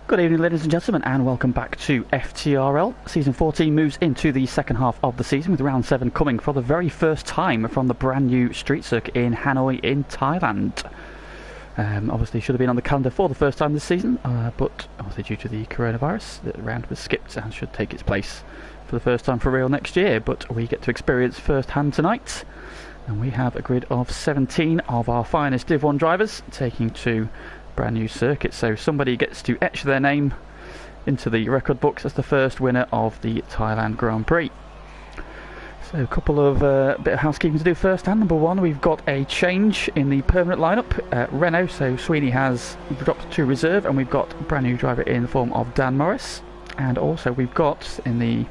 Good evening, ladies and gentlemen, and welcome back to FTRL. Season 14 moves into the second half of the season, with round 7 coming for the very first time from the brand new street circuit in Hanoi in Thailand. Obviously should have been on the calendar for the first time this season, but obviously due to the coronavirus, the round was skipped and should take its place for the first time for real next year. But we get to experience firsthand tonight, and we have a grid of 17 of our finest Div 1 drivers taking to brand new circuit, so somebody gets to etch their name into the record books as the first winner of the Thailand Grand Prix. So a couple of bit of housekeeping to do first hand. Number one, we've got a change in the permanent lineup. Renault, so Sweeney has dropped to reserve, and we've got a brand new driver in the form of Dan Morris. And also we've got in the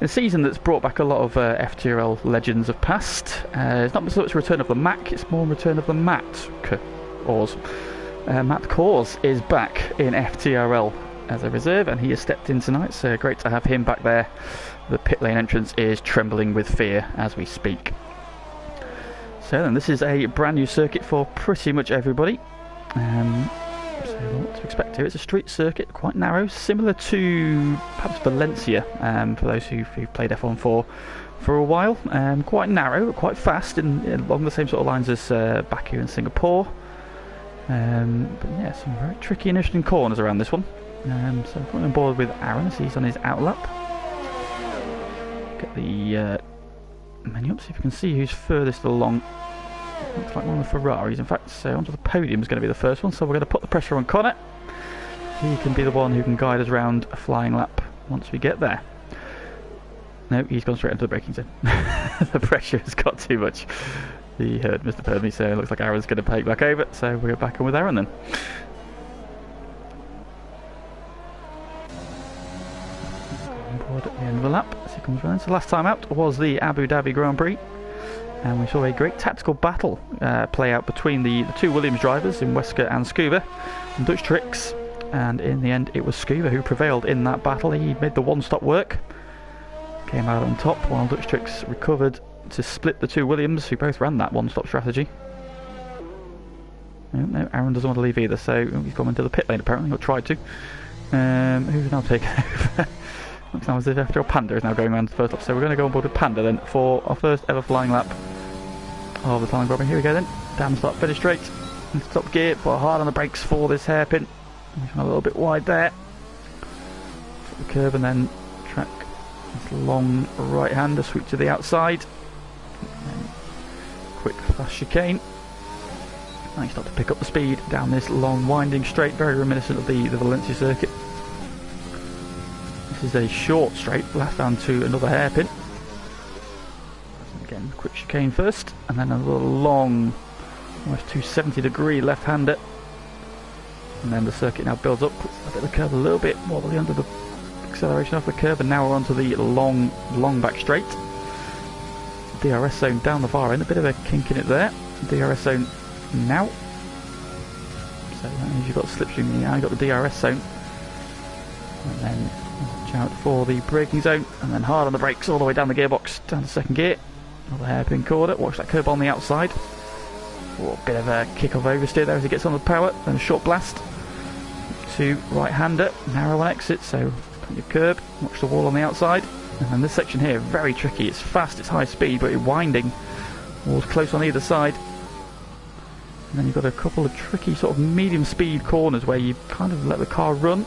season that's brought back a lot of FTRL legends of past. It's not so much return of the Mac, it's more return of the Matt Oars. Matt Kors is back in FTRL as a reserve, and he has stepped in tonight, so great to have him back there. The pit lane entrance is trembling with fear as we speak. So then, this is a brand new circuit for pretty much everybody. So what to expect here? It's a street circuit, quite narrow, similar to perhaps Valencia, for those who've played F1 for a while. Quite narrow, quite fast, along the same sort of lines as Baku and Singapore. But yeah, some very tricky and interesting corners around this one. So I'm going on board with Aaron as he's on his outlap. Get the menu up, see if you can see who's furthest along. Looks like one of the Ferraris, in fact. So onto the podium is going to be the first one, so we're going to put the pressure on Connor. He can be the one who can guide us around a flying lap once we get there. No, he's gone straight into the braking zone. The pressure has got too much. He heard Mr. Permy, so it looks like Aaron's going to take back over, so we're back on with Aaron then. On board at the end of the lap as he comes round. So last time out was the Abu Dhabi Grand Prix, and we saw a great tactical battle play out between the two Williams drivers in Wesker and Scuba and Dutch Tricks, and in the end it was Scuba who prevailed in that battle. He made the one-stop work, came out on top, while Dutch Tricks recovered to split the two Williams who both ran that one-stop strategy. No, Aaron doesn't want to leave either, so he's gone into the pit lane apparently, or tried to. Who's now taking over? Looks now as if FTRL Panda is now going around the first lap, so we're going to go on board with Panda then for our first ever flying lap of the Thailand Grand Prix. Here we go then, down the start, finish straight, into top gear, put hard on the brakes for this hairpin. He's a little bit wide there. Flip the curve and then track this long right-hander, sweep to the outside. Quick fast chicane. Now you start to pick up the speed down this long winding straight, very reminiscent of the Valencia circuit. This is a short straight, left down to another hairpin. Again, quick chicane first, and then another long, almost 270-degree left-hander. And then the circuit now builds up, puts a bit of the curve a little bit wobbly under the acceleration off the curve, and now we're onto the long back straight. DRS zone down the far end, a bit of a kink in it there. DRS zone now. So that means you've got slipstream now, you've got the DRS zone. And then watch out for the braking zone, and then hard on the brakes all the way down the gearbox, down to second gear. Another hairpin corner, watch that curve on the outside. Oh, a bit of a kick of oversteer there as he gets on the power, then a short blast. To right-hander, narrow on exit, so plenty of curb, watch the wall on the outside. And then this section here, very tricky. It's fast, it's high speed, but it's winding. Walls close on either side. And then you've got a couple of tricky sort of medium speed corners where you kind of let the car run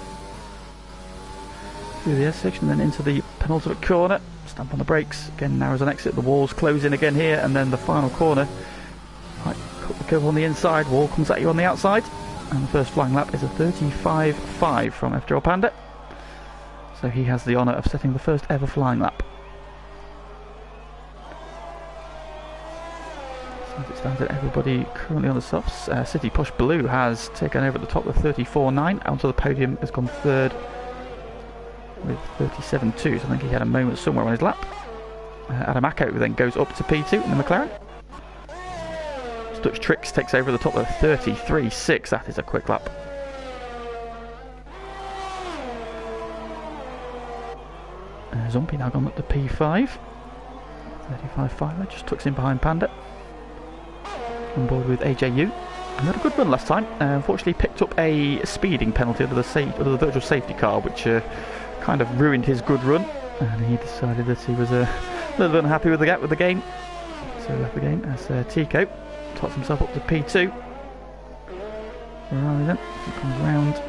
through the S section, then into the penultimate corner. Stamp on the brakes, again narrows on exit. The walls close in again here, and then the final corner. Right, cut the curve on the inside, wall comes at you on the outside. And the first flying lap is a 35.5 from FTRL Panda. So he has the honour of setting the first ever flying lap. So as it stands, everybody currently on the softs. City Push Blue has taken over at the top with 34.9. Onto the podium has gone third with 37.2. So I think he had a moment somewhere on his lap. Adam Acko then goes up to P2 in the McLaren. Dutch Tricks takes over at the top with 33.6. That is a quick lap. Zombie now gone up to P5. 35.5, that just tucks in behind Panda. On board with AJU. He had a good run last time. Unfortunately, picked up a speeding penalty under the virtual safety car, which kind of ruined his good run. And he decided that he was a little bit unhappy with the game, so he left the game as Tico tots himself up to P2. Ferrari then comes round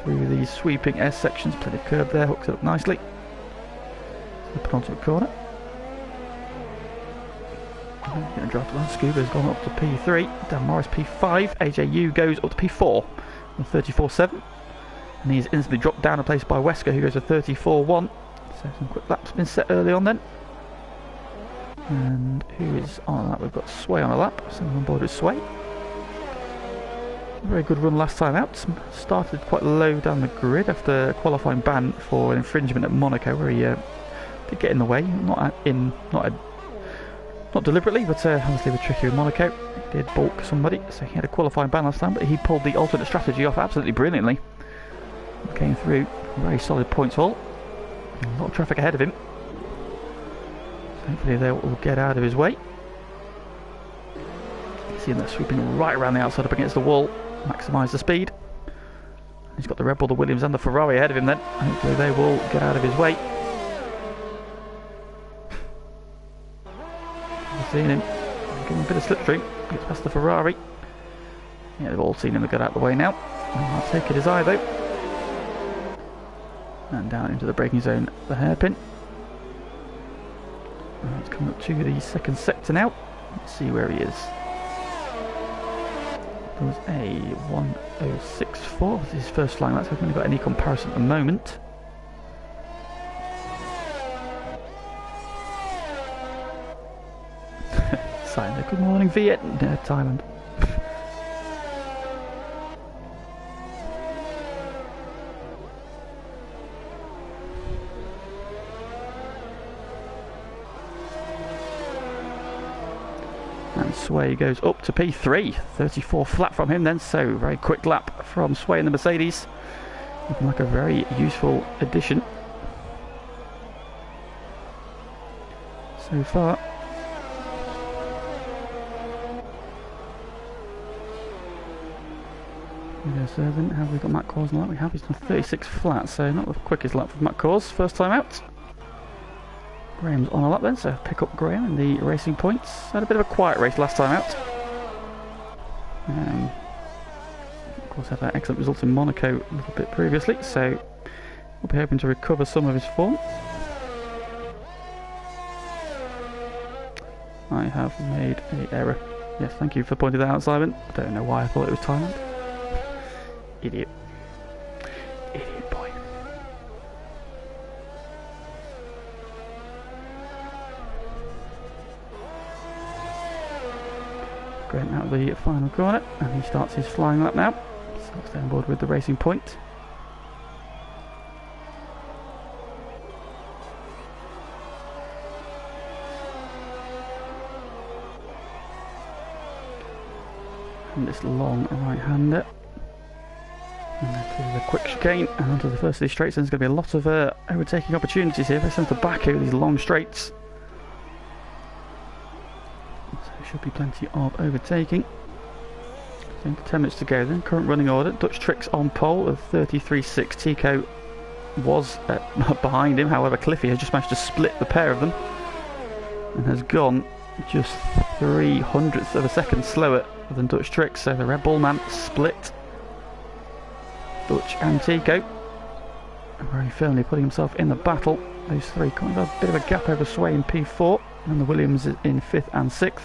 through the sweeping S sections, plenty of curb there, hooks it up nicely. The penultimate corner. Going to drive to Scuba's gone up to P3, Dan Morris P5, AJU goes up to P4 on 34.7, and he's instantly dropped down a place by Wesker, who goes to 34.1. So some quick laps been set early on then. And who is on a lap? We've got Sway on a lap, so I'm on board with Sway. Very good run last time out. Started quite low down the grid after a qualifying ban for an infringement at Monaco, where he did get in the way, not deliberately, but obviously we're tricky with Monaco. He did balk somebody, so he had a qualifying ban last time, but he pulled the alternate strategy off absolutely brilliantly. Came through very solid points haul. A lot of traffic ahead of him. Hopefully they will get out of his way. See him there sweeping right around the outside up against the wall. Maximise the speed. He's got the Red Bull, the Williams and the Ferrari ahead of him then. Hopefully they will get out of his way. We've seen him give him a bit of slipstream. Gets past the Ferrari. Yeah, they've all seen him get out of the way now. I'll take it his eye though. And down into the braking zone, the hairpin. It's coming up to the second sector now. Let's see where he is. There was a 1:06.4. This is his first flying lap, so we haven't got any comparison at the moment. Sign, good morning, Vietnam, Thailand. And Sway goes up to P3, 34 flat from him then, so very quick lap from Sway in the Mercedes. Looking like a very useful addition so far. So then, have we got Matt Cors on that? We have. He's done 36 flat, so not the quickest lap for Matt Cors, first time out. Graham's on a lap then, so pick up Graham in the racing points. Had a bit of a quiet race last time out. Of course, had that excellent result in Monaco a little bit previously, so we'll be hoping to recover some of his form. I have made an error. Yes, thank you for pointing that out, Simon. I don't know why I thought it was Thailand. Idiot. Idiot boy. Grant out the final corner, and he starts his flying lap now. So I'll stay on board with the racing point. And this long right-hander. And then through the quick chicane and onto the first of these straights. There's going to be a lot of overtaking opportunities here. Very similar to Baku, these long straights. So there should be plenty of overtaking. So 10 minutes to go then. Current running order. Dutch Tricks on pole with 33.6. Tico was behind him. However, Cliffy has just managed to split the pair of them and has gone just 0.03 of a second slower than Dutch Tricks. So the Red Bull man split Dutch and Tico, very firmly putting himself in the battle. Those three kind of a bit of a gap over Sway in P4, and the Williams is in 5th and 6th.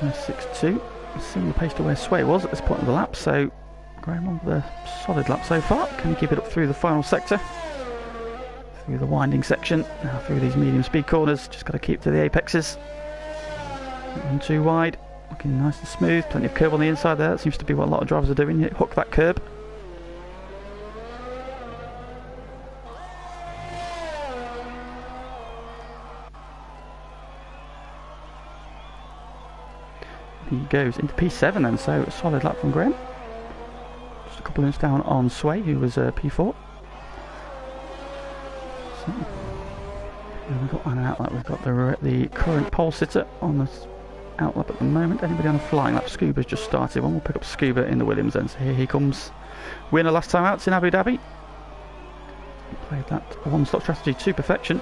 And 6.2, similar pace to where Sway was at this point of the lap, so Graham on with a solid lap so far. Can he keep it up through the final sector? Through the winding section, now through these medium speed corners, just got to keep to the apexes. Not too wide, looking nice and smooth, plenty of curb on the inside there. That seems to be what a lot of drivers are doing, hook that curb. He goes into P7 then, so a solid lap from Gran. Just a couple of minutes down on Sway, who was P4. And we've got an outlet. We've got the current pole sitter on the outlap at the moment. Anybody on a flying lap? Scuba's just started one. We'll pick up Scuba in the Williams then. So here he comes. Winner last time out in Abu Dhabi. Played that one-stop strategy to perfection.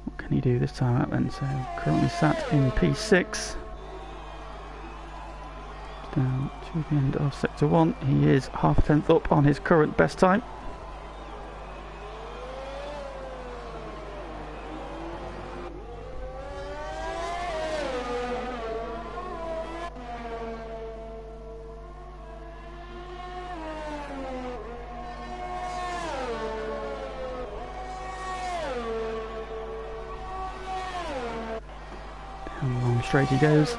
What can he do this time out then? So currently sat in P6. Down to the end of sector 1. He is half a tenth up on his current best time. Down long straight he goes.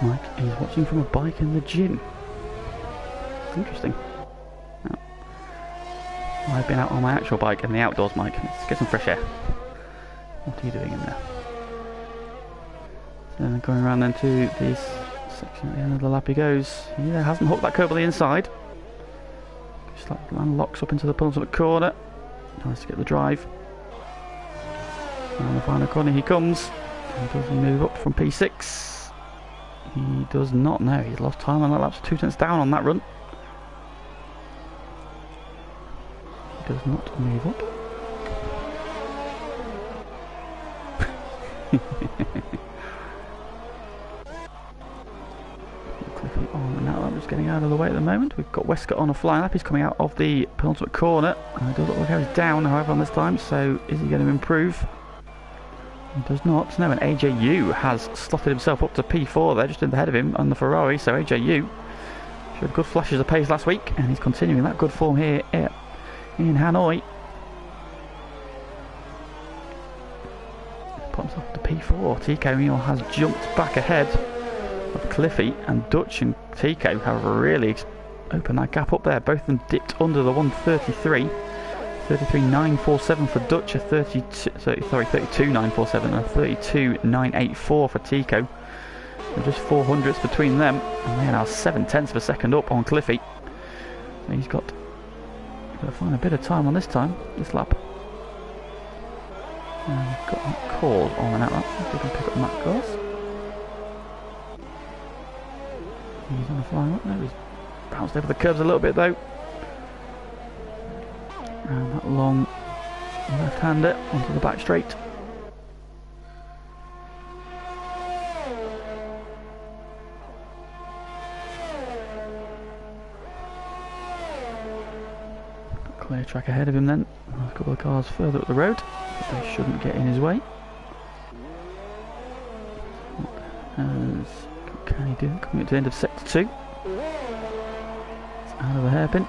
Mike is watching from a bike in the gym. Interesting. Oh. I've been out on my actual bike in the outdoors, Mike. Let's get some fresh air. What are you doing in there? So then going around then to this section at the end of the lap he goes. Yeah, hasn't hooked that curb on the inside. Just like locks up into the penultimate corner. Nice to get the drive. Around the final corner he comes. And does he move up from P6? He does not know. He's lost time on that lap, 2 tenths down on that run. He does not move up. Cliffy on now. I'm just getting out of the way at the moment. We've got Westcott on a flying lap. He's coming out of the penultimate corner. And it does look like he's down, however, on this time. So is he going to improve? He does not. No, and AJU has slotted himself up to P4 there, just in the head of him on the Ferrari. So AJU showed good flashes of pace last week, and he's continuing that good form here in Hanoi. Put himself up to P4. Tico Emil has jumped back ahead of Cliffy, and Dutch and Tico have really opened that gap up there. Both of them dipped under the 133. 33.947 for Dutch, a 32.947 and a 32.984 for Tico. And just 400ths between them, and they are now 7 tenths of a second up on Cliffy. So he's got to find a bit of time on this lap. And we've got Matt Cause on an outlap. Let's see if we can pick up Matt Cause. He's on a flying up now. He's bounced over the curves a little bit though. Around that long left-hander onto the back straight. Clear track ahead of him then. A couple of cars further up the road, but they shouldn't get in his way. What can he do? Coming up to the end of sector 2. It's out of the hairpin.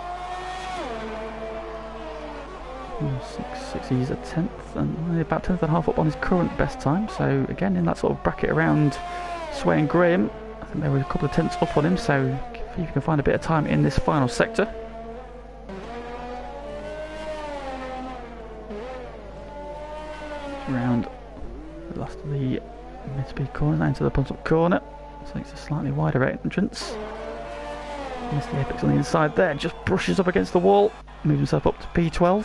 6, he's a tenth and about 10th and a half up on his current best time. So again, in that sort of bracket around Sway and Graham, I think they were a couple of tenths up on him. So if you can find a bit of time in this final sector. Around the last of the mid-speed corner, into the bottom corner. So it's a slightly wider entrance. Missed the apex on the inside there, just brushes up against the wall, moves himself up to P12.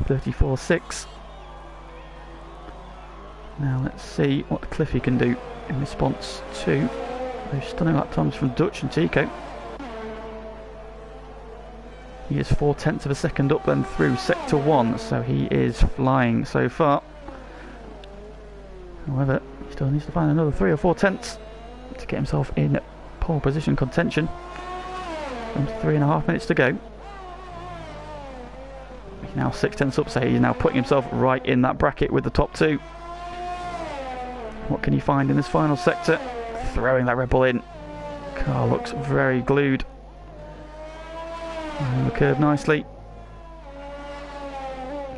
34.6. Now let's see what Cliffy can do in response to those stunning lap times from Dutch and Tico. He is 4 tenths of a second up then through sector 1, so he is flying so far. However, he still needs to find another 3 or 4 tenths to get himself in pole position contention. 3.5 minutes to go. He's now 6 tenths up, so he's now putting himself right in that bracket with the top 2. What can he find in this final sector? Throwing that Red Bull in. Car looks very glued. And the curve nicely.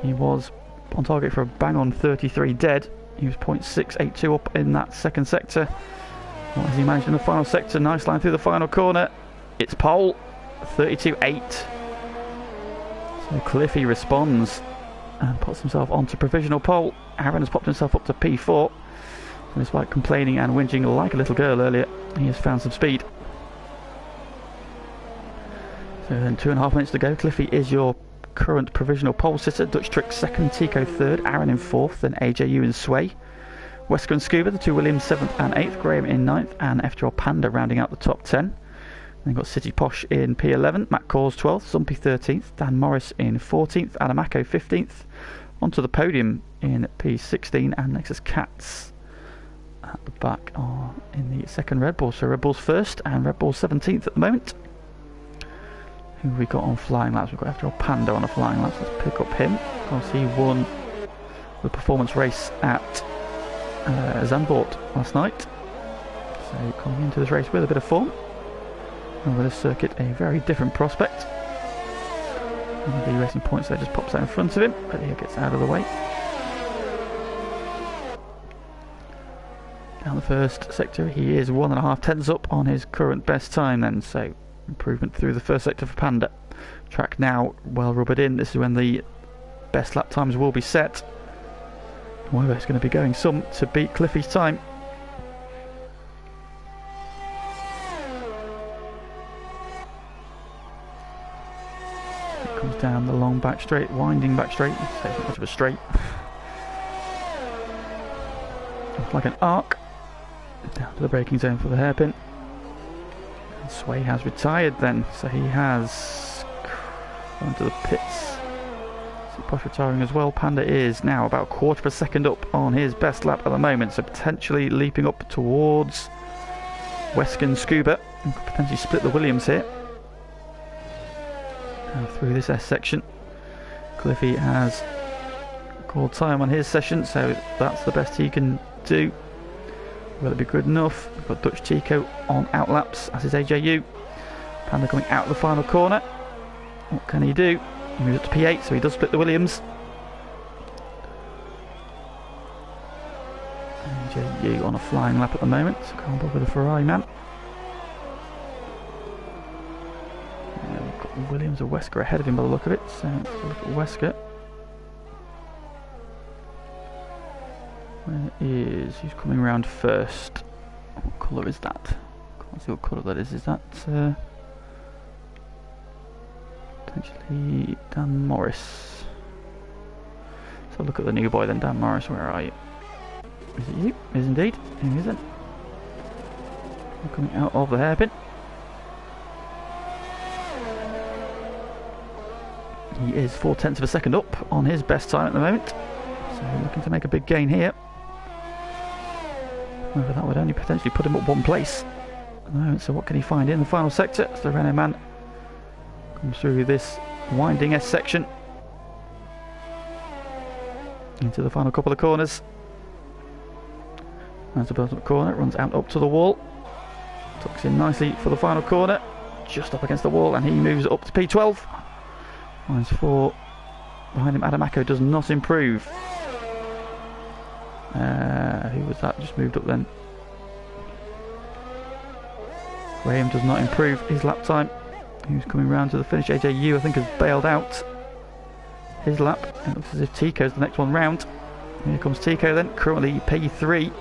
He was on target for a bang on 33 dead. He was 0.682 up in that second sector. What has he managed in the final sector? Nice line through the final corner. It's pole. 32.8. So Cliffy responds and puts himself onto provisional pole. Aaron has popped himself up to P4. And despite complaining and whinging like a little girl earlier, he has found some speed. So then 2.5 minutes to go. Cliffy is your current provisional pole sitter. Dutch Trick second, Tico third, Aaron in fourth, then AJU in Sway. Wesker and Scuba, the two Williams 7th and 8th, Graham in 9th, and FTRL Panda rounding out the top 10. Then got City Posh in P11, Matt Cause 12th, Zumpy 13th, Dan Morris in 14th, Adamako 15th. Onto the podium in P16, and Nexus Cats at the back are in the second Red Bull. So Red Bull's first and Red Bull 17th at the moment. Who have we got on flying laps? We've got FTRL Panda on a flying laps. Let's pick up him. Of course, he won the performance race at Zandvoort last night. So coming into this race with a bit of form. Over this circuit, a very different prospect. And the Racing Points there just pops out in front of him, but he gets out of the way. Down the first sector, he is 1.5 tenths up on his current best time then, so improvement through the first sector for Panda. Track now well rubbered in. This is when the best lap times will be set. However, it's going to be going some to beat Cliffy's time. It comes down the long back straight, winding back straight. It's not much of a straight. It's like an arc. Down to the braking zone for the hairpin. And Sway has retired then, so he has gone to the pits. Posh retiring as well. Panda is now about 1/4 of a second up on his best lap at the moment, so potentially leaping up towards Weskin Scuba and could potentially split the Williams here. Now through this S section, Cliffy has called time on his session, so that's the best he can do. Will it be good enough? We've got Dutch Tico on outlaps, as is AJU. Panda coming out of the final corner. What can he do? He moves up to P8, so he does split the Williams. AJU on a flying lap at the moment, so can't bother the Ferrari man. We've got Williams and Wesker ahead of him by the look of it, so let's look at Wesker. Where is... who's coming round first? What colour is that? Can't see what colour that is. Is that... potentially Dan Morris. So look at the new boy then. Dan Morris, where are you? Is it you? Is indeed. He isn't. Coming out of the hairpin. He is 4/10 of a second up on his best time at the moment. So looking to make a big gain here. However, that would only potentially put him up one place at the moment. So what can he find in the final sector? So the Renault man comes through this winding S section into the final couple of corners. As the bottom corner, runs out up to the wall, tucks in nicely for the final corner, just up against the wall, and he moves up to P12. Lines 4 behind him. Adamako does not improve. Who was that? Just moved up then. Graham does not improve his lap time. Who's coming round to the finish? AJU, I think, has bailed out his lap. It looks as if Tico's the next one round. Here comes Tico then, currently P3.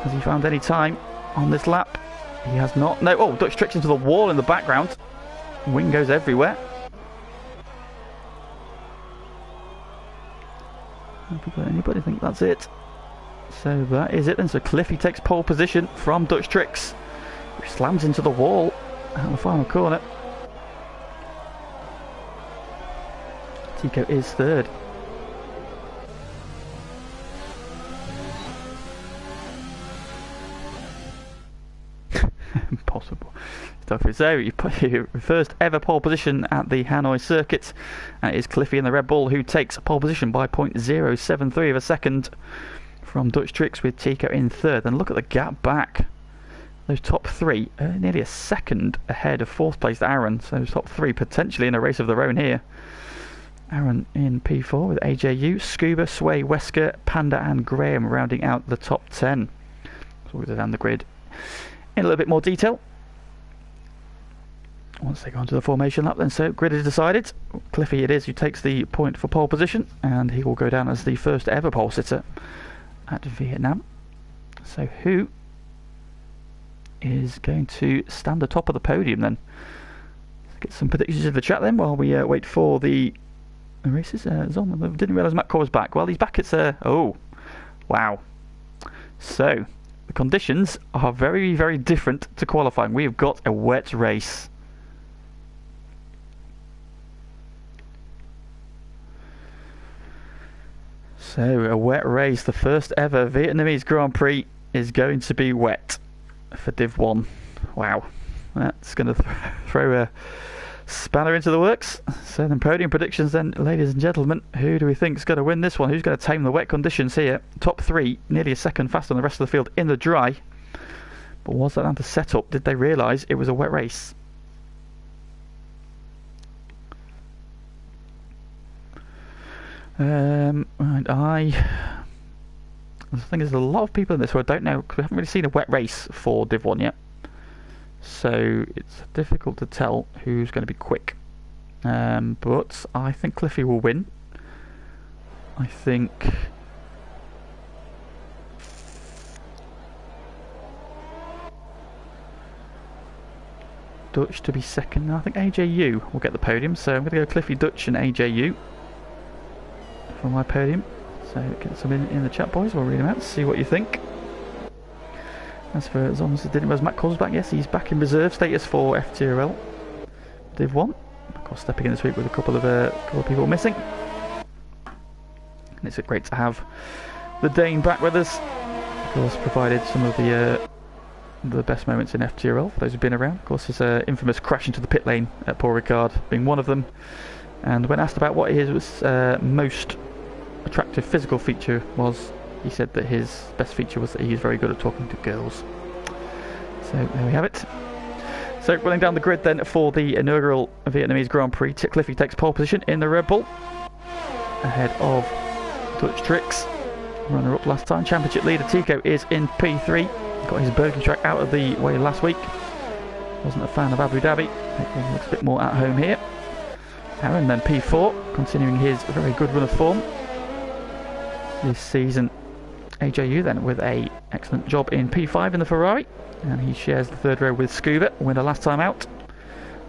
Has he found any time on this lap? He has not. No. Oh, Dutch tricks into the wall in the background. Wing goes everywhere. Have we got anybody? I think that's it. So that is it then. So Cliffy takes pole position from Dutch Tricks, who slams into the wall out the final corner. Tico is third. Impossible stuff. So you put your first ever pole position at the Hanoi circuit, and it is Cliffy in the Red Bull who takes pole position by 0.073 of a second from Dutch Tricks, with Tico in third. And look at the gap back. Those top three are nearly a second ahead of fourth place Aaron. So those top three potentially in a race of their own here. Aaron in P4 with AJU, Scuba, Sway, Wesker, Panda and Graham rounding out the top 10. So we'll go down the grid in a little bit more detail once they go onto the formation lap then. So grid is decided. Cliffy it is who takes the point for pole position, and he will go down as the first ever pole sitter at Vietnam. So who is going to stand atop of the podium then? Let's get some predictions in the chat then while we wait for the races. Didn't realise Matt Core was back. Well, he's back. It's oh wow. So the conditions are very, very different to qualifying. We have got a wet race. So a wet race, the first ever Vietnamese Grand Prix is going to be wet for Div 1. Wow, that's going to throw a spanner into the works. So then podium predictions then, ladies and gentlemen. Who do we think is going to win this one? Who's going to tame the wet conditions here? Top three, nearly a second faster than the rest of the field in the dry. But was that down to setup? Did they realise it was a wet race? Right, the thing is, there's a lot of people in this who I don't know, because we haven't really seen a wet race for Div 1 yet. So it's difficult to tell who's going to be quick. But I think Cliffy will win. I think Dutch to be second. I think AJU will get the podium. So I'm going to go Cliffy, Dutch and AJU for my podium. So get some in the chat, boys. We'll read them out, see what you think. As long as it didn't realize Matt Cole's back, yes, he's back in reserve status for FTRL Div 1. Of course, stepping in this week with a couple of people missing. And it's great to have the Dane back with us. Of course, provided some of the best moments in FTRL for those who've been around. Of course, his infamous crash into the pit lane at Paul Ricard being one of them. And when asked about what his most attractive physical feature was, he said that his best feature was that he is very good at talking to girls. So there we have it. So running down the grid then for the inaugural Vietnamese Grand Prix, Cliffy takes pole position in the Red Bull, ahead of Dutch Tricks, runner up last time. Championship leader Tico is in P3, got his bogey track out of the way last week. Wasn't a fan of Abu Dhabi, he looks a bit more at home here. Aaron then P4, continuing his very good run of form this season. AJU then with a excellent job in P5 in the Ferrari, and he shares the third row with Scuba, winner last time out.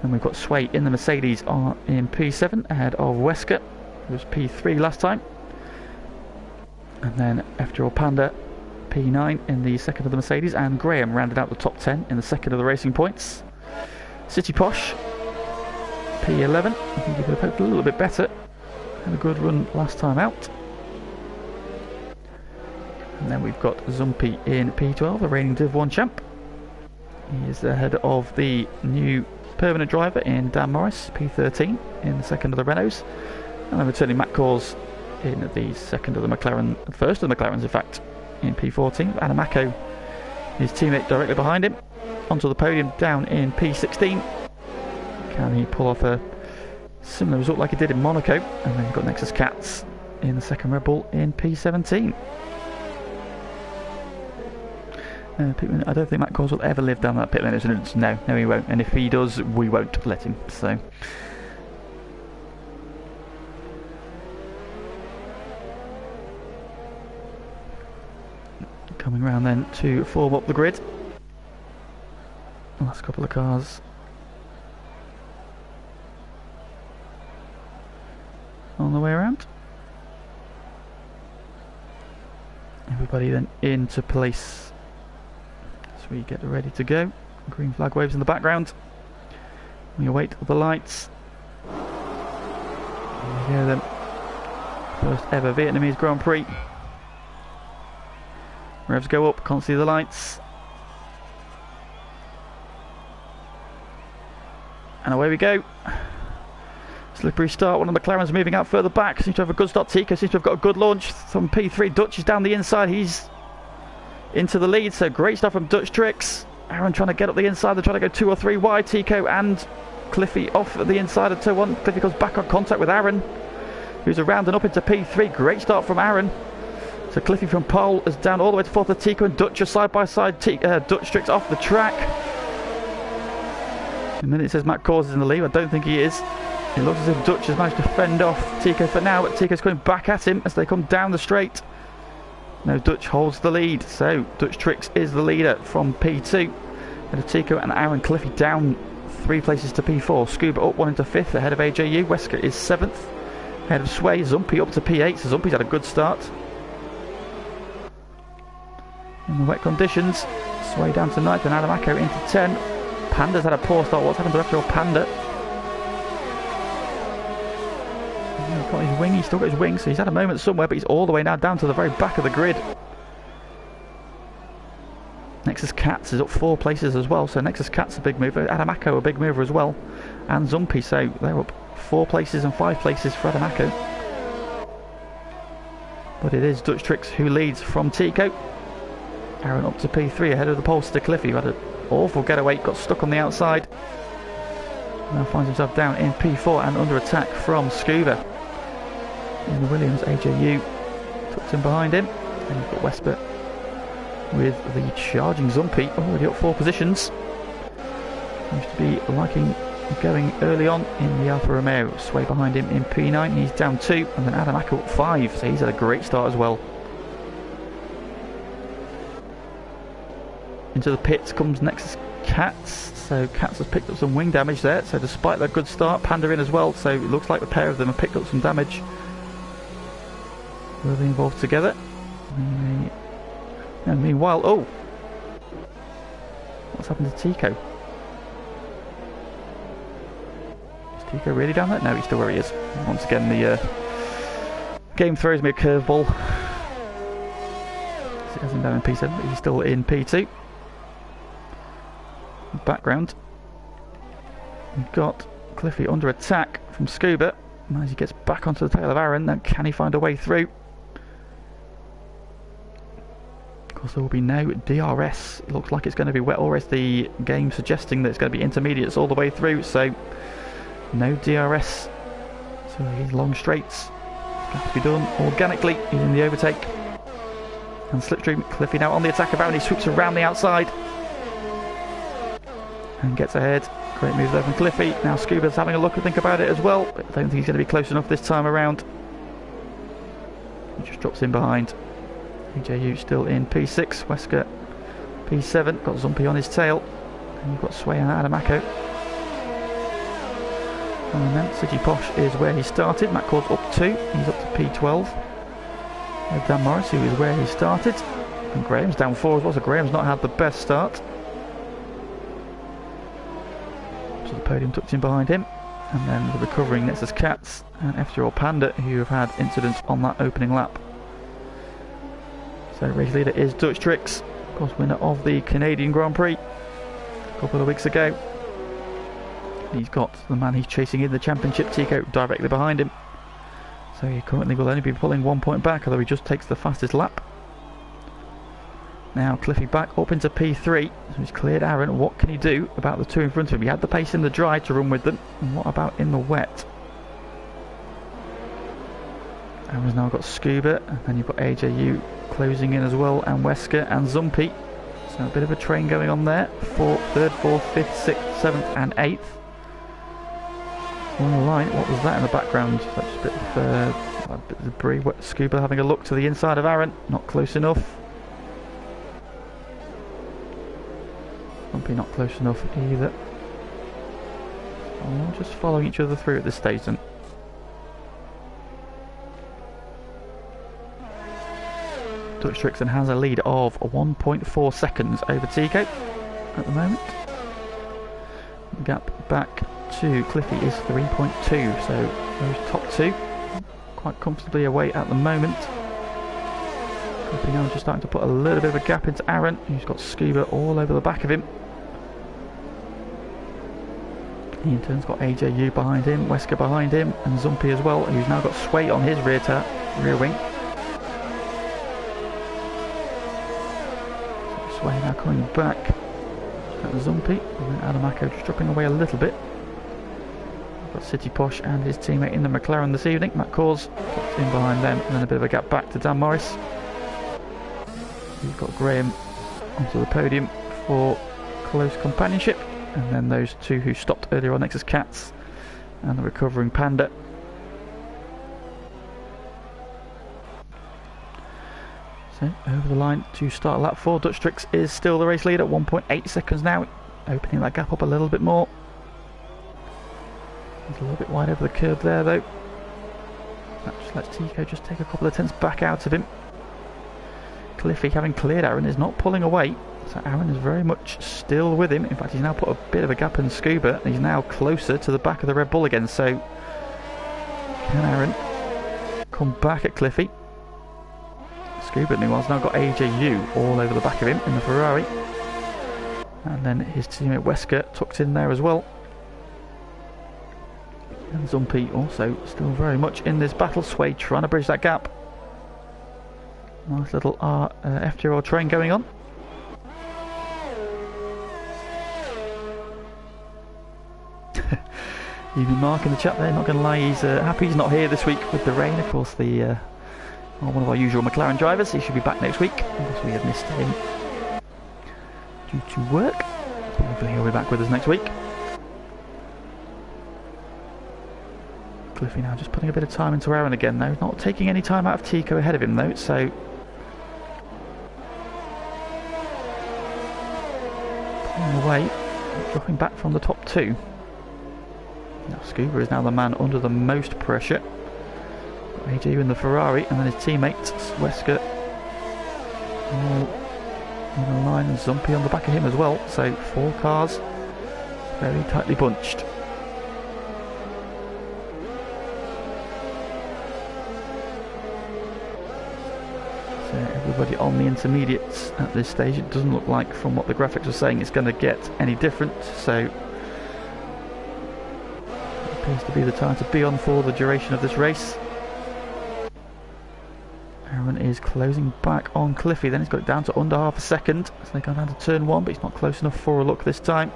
And we've got Sway in the Mercedes in P7 ahead of Wesker, who was P3 last time. And then FTRL Panda P9 in the second of the Mercedes, and Graham rounded out the top 10 in the second of the Racing Points. City Posh P11, I think he could have hoped a little bit better, had a good run last time out. And then we've got Zumpy in P12, the reigning Div 1 champ. He is ahead of the new permanent driver in Dan Morris, P13 in the second of the Renaults. And then returning Matt Cors in the second of the McLaren, first of the McLarens in fact, in P14. Anamako, his teammate directly behind him, onto the podium down in P16. Can he pull off a similar result like he did in Monaco? And then you've got Nexus Cats in the second Red Bull in P17. I don't think Matt Cors will ever live down that pit lane incident. No, he won't. And if he does, we won't let him. So coming round then to form up the grid. Last couple of cars on the way around. Everybody then into place. So we get ready to go. Green flag waves in the background. We await the lights. Here we go then. First ever Vietnamese Grand Prix. Revs go up, can't see the lights. And away we go. Slippery start, one of the McLarens moving out further back. Seems to have a good start. Tico seems to have got a good launch from P3. Dutch is down the inside. He's into the lead, so great stuff from Dutch Tricks. Aaron trying to get up the inside. They're trying to go 2 or 3 wide. Tico and Cliffy off at the inside of turn 1. Cliffy comes back on contact with Aaron, who's around and up into P3. Great start from Aaron. So Cliffy from pole is down all the way to fourth with Tico and Dutch are side by side. Dutch tricks off the track. And then it says Matt Kors is in the lead. I don't think he is. It looks as if Dutch has managed to fend off Tico for now, but Tico's coming back at him as they come down the straight. No, Dutch holds the lead, so Dutch Tricks is the leader from P2. And Tico and Aaron Cliffy down 3 places to P4. Scuba up 1 into 5th ahead of AJU. Wesker is 7th ahead of Sway. Zumpy up to P8, so Zumpy's had a good start. In the wet conditions, Sway down to 9th and Adamako into 10. Panda's had a poor start. What's happened to FTRL Panda? He's got his wing, he's still got his wing, so he's had a moment somewhere, but he's all the way now down to the very back of the grid. Nexus Cats is up 4 places as well, so Nexus Cats a big mover, Adamako a big mover as well, and Zumpy, so they're up 4 places and 5 places for Adamako. But it is Dutch Tricks who leads from Tico. Aaron up to P3 ahead of the Polster Cliffy, who had an awful getaway, got stuck on the outside. Now finds himself down in P4 and under attack from Scuba. In the Williams, AJU tucked in behind him, and you've got Wesper with the charging Zumpy already up 4 positions. Seems to be liking going early on in the Alfa Romeo. Sway behind him in P9, he's down 2, and then Adamako up 5, so he's had a great start as well. Into the pits comes Nexus Cats, so Cats has picked up some wing damage there, so despite their good start, Panda in as well, so it looks like the pair of them have picked up some damage. Were they involved together? And meanwhile, oh! What's happened to Tico? Is Tico really down there? No, he's still where he is. Once again, the game throws me a curveball. He has him down in P7, but he's still in P2. Background, we've got Cliffy under attack from Scuba. And as he gets back onto the tail of Aaron, then can he find a way through? Of course, there will be no DRS. It looks like it's going to be wet, or is the game suggesting that it's going to be intermediates all the way through, so no DRS. So these long straights have to be done organically. He's in the overtake. And slipstream, Cliffy now on the attack of Aaron. He sweeps around the outside and gets ahead. Great move there from Cliffy. Now Scuba's having a look and think about it as well, but I don't think he's going to be close enough this time around. He just drops in behind. AJU still in P6, Wesker P7, got Zumpy on his tail, and you've got Sway and Adamako. And then City Posh is where he started. Matt Kors up 2, he's up to P12. Dan Morris, who is where he started, and Graham's down 4 as well, so Graham's not had the best start. So the podium tucked in behind him, and then the recovering Nexus Cats and FTRL Panda, who have had incidents on that opening lap. So race leader is Dutch Tricks, of course winner of the Canadian Grand Prix a couple of weeks ago. He's got the man he's chasing in the championship, Tico, directly behind him. So he currently will only be pulling 1 point back, although he just takes the fastest lap. Now Cliffy back up into P3, so he's cleared Aaron. What can he do about the 2 in front of him? He had the pace in the dry to run with them, and what about in the wet? Aaron's now got Scuba, and then you've got AJU closing in as well, and Wesker and Zumpy. So a bit of a train going on there. 3rd, 4th, 5th, 6th, 7th and 8th. On the line, what was that in the background? That's a bit of debris. Scuba having a look to the inside of Aaron, not close enough. Zumpy not close enough either. So just following each other through at this stage then. Dutch Tricks has a lead of 1.4 seconds over Tico at the moment. The gap back to Cliffy is 3.2, so those top 2 quite comfortably away at the moment. Cliffy now just starting to put a little bit of a gap into Aaron, who's got Scuba all over the back of him. He in turn's got AJU behind him, Wesker behind him, and Zumpy as well, who's now got Sway on his rear wing. Sway now coming back at Zumpy, and then Adamako just dropping away a little bit. We've got City Posh and his teammate in the McLaren this evening. Matt Kors in behind them, and then a bit of a gap back to Dan Morris. You've got Graham onto the podium for close companionship, and then those two who stopped earlier on, Nexus Cats and the recovering Panda. So over the line to start lap 4. Dutch Tricks is still the race leader at 1.8 seconds now, opening that gap up a little bit more. He's a little bit wide over the curb there though. That just lets Tico just take a couple of tenths back out of him. Cliffy, having cleared Aaron, is not pulling away, so Aaron is very much still with him. In fact, he's now put a bit of a gap in Scuba, and he's now closer to the back of the Red Bull again. So can Aaron come back at Cliffy? Scuba, meanwhile, now got AJU all over the back of him in the Ferrari, and then his teammate Wesker tucked in there as well. And Zumpy also still very much in this battle. Swade trying to bridge that gap. Nice little FTRL train going on. Even Mark in the chat there, not going to lie, he's happy he's not here this week with the rain. Of course, one of our usual McLaren drivers, he should be back next week. Obviously, we have missed him due to work. So hopefully he'll be back with us next week. Cliffy now just putting a bit of time into Aaron again though, not taking any time out of Tico ahead of him though, so pulling away, dropping back from the top two. Now Scuba is now the man under the most pressure. Got AJ in the Ferrari, and then his teammates Wesker all in a line, and Zumpy on the back of him as well, so 4 cars very tightly bunched. Everybody on the intermediates at this stage. It doesn't look like, from what the graphics are saying, it's going to get any different, so it appears to be the time to be on for the duration of this race. Aaron is closing back on Cliffy, then he's got it down to under half a second, so they go down to turn 1, but he's not close enough for a look this time.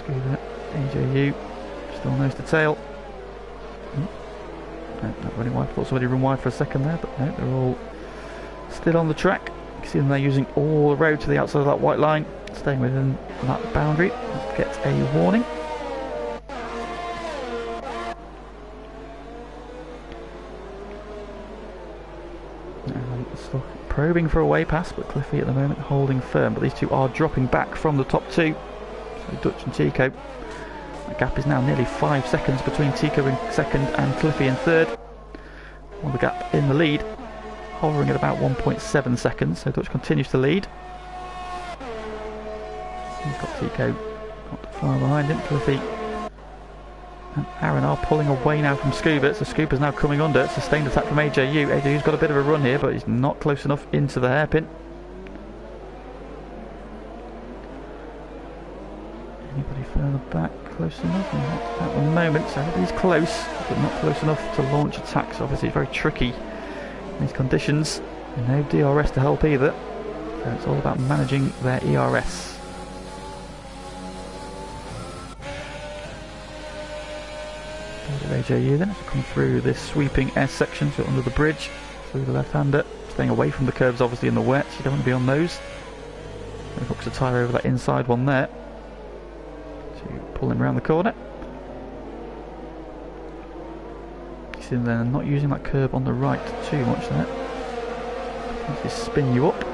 Scuba, AJU, still nose to tail. No, not running wide. I thought somebody run wide for a second there, but no, they're all still on the track. You can see them there using all the road to the outside of that white line, staying within that boundary. Get a warning. Still probing for a way pass, but Cliffy at the moment holding firm. But these two are dropping back from the top two. So Dutch and Tico. The gap is now nearly 5 seconds between Tico in second and Cliffy in third. Well, the gap in the lead, hovering at about 1.7 seconds, so Dutch continues to lead. He's got Tico not far behind him. Cliffy and Aaron are pulling away now from Scuba, so Scuba's now coming under. Sustained attack from AJU. AJU's got a bit of a run here, but he's not close enough into the hairpin. Anybody further back? Close enough? Not at the moment, so everybody's close, but not close enough to launch attacks. Obviously it's very tricky in these conditions, and no DRS to help either, so it's all about managing their ERS. AJU then has to come through this sweeping S section, so under the bridge, through the left-hander, staying away from the curves obviously in the wet, you don't want to be on those. And hooks a tyre over that inside one there. Pull him around the corner. You see them there not using that curb on the right too much there. Just spin you up.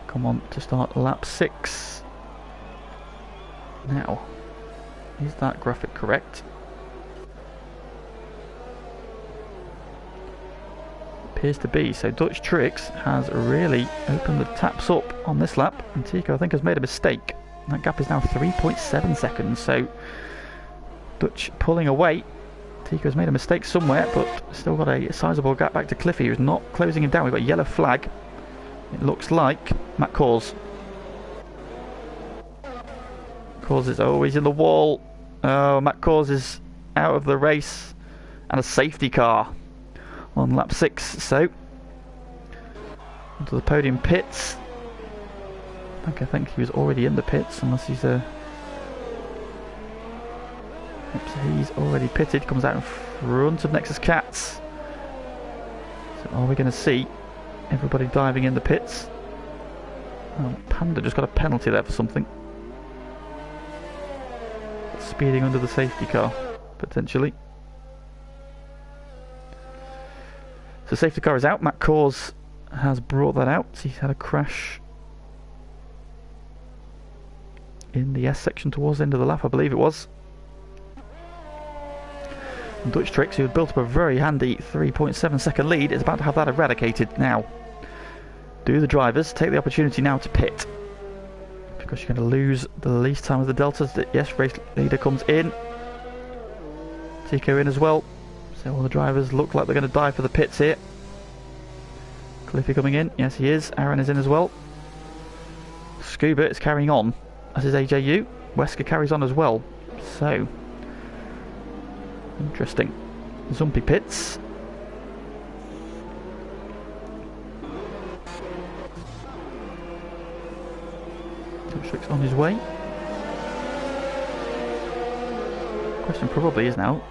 Come on to start lap 6. Now, is that graphic correct? Appears to be. So Dutch Tricks has really opened the taps up on this lap, and Tico I think has made a mistake. That gap is now 3.7 seconds, so Dutch pulling away. Tico's made a mistake somewhere, but still got a sizable gap back to Cliffy, who's not closing him down. We've got a yellow flag. It looks like Matt Cause. Cause is always in the wall. Oh, Matt Cause is out of the race, and a safety car on lap 6, so onto the podium pits. I think he was already in the pits, unless he's oops, he's already pitted. Comes out in front of Nexus Cats. are we going to see everybody diving in the pits? Oh, Panda just got a penalty there for something. Speeding under the safety car, potentially. So safety car is out. Matt Kors has brought that out. He's had a crash in the S section towards the end of the lap, I believe it was. And Dutch Tricks, who had built up a very handy 3.7 second lead, is about to have that eradicated now. Do the drivers take the opportunity now to pit? Because you're going to lose the least time of the deltas. Yes, race leader comes in. Tico in as well. So all the drivers look like they're going to dive for the pits here. Cliffy coming in. Yes, he is. Aaron is in as well. Scuba is carrying on, as is AJU. Wesker carries on as well. So, interesting. Zumpy pits. Tricks on his way. Question probably is now,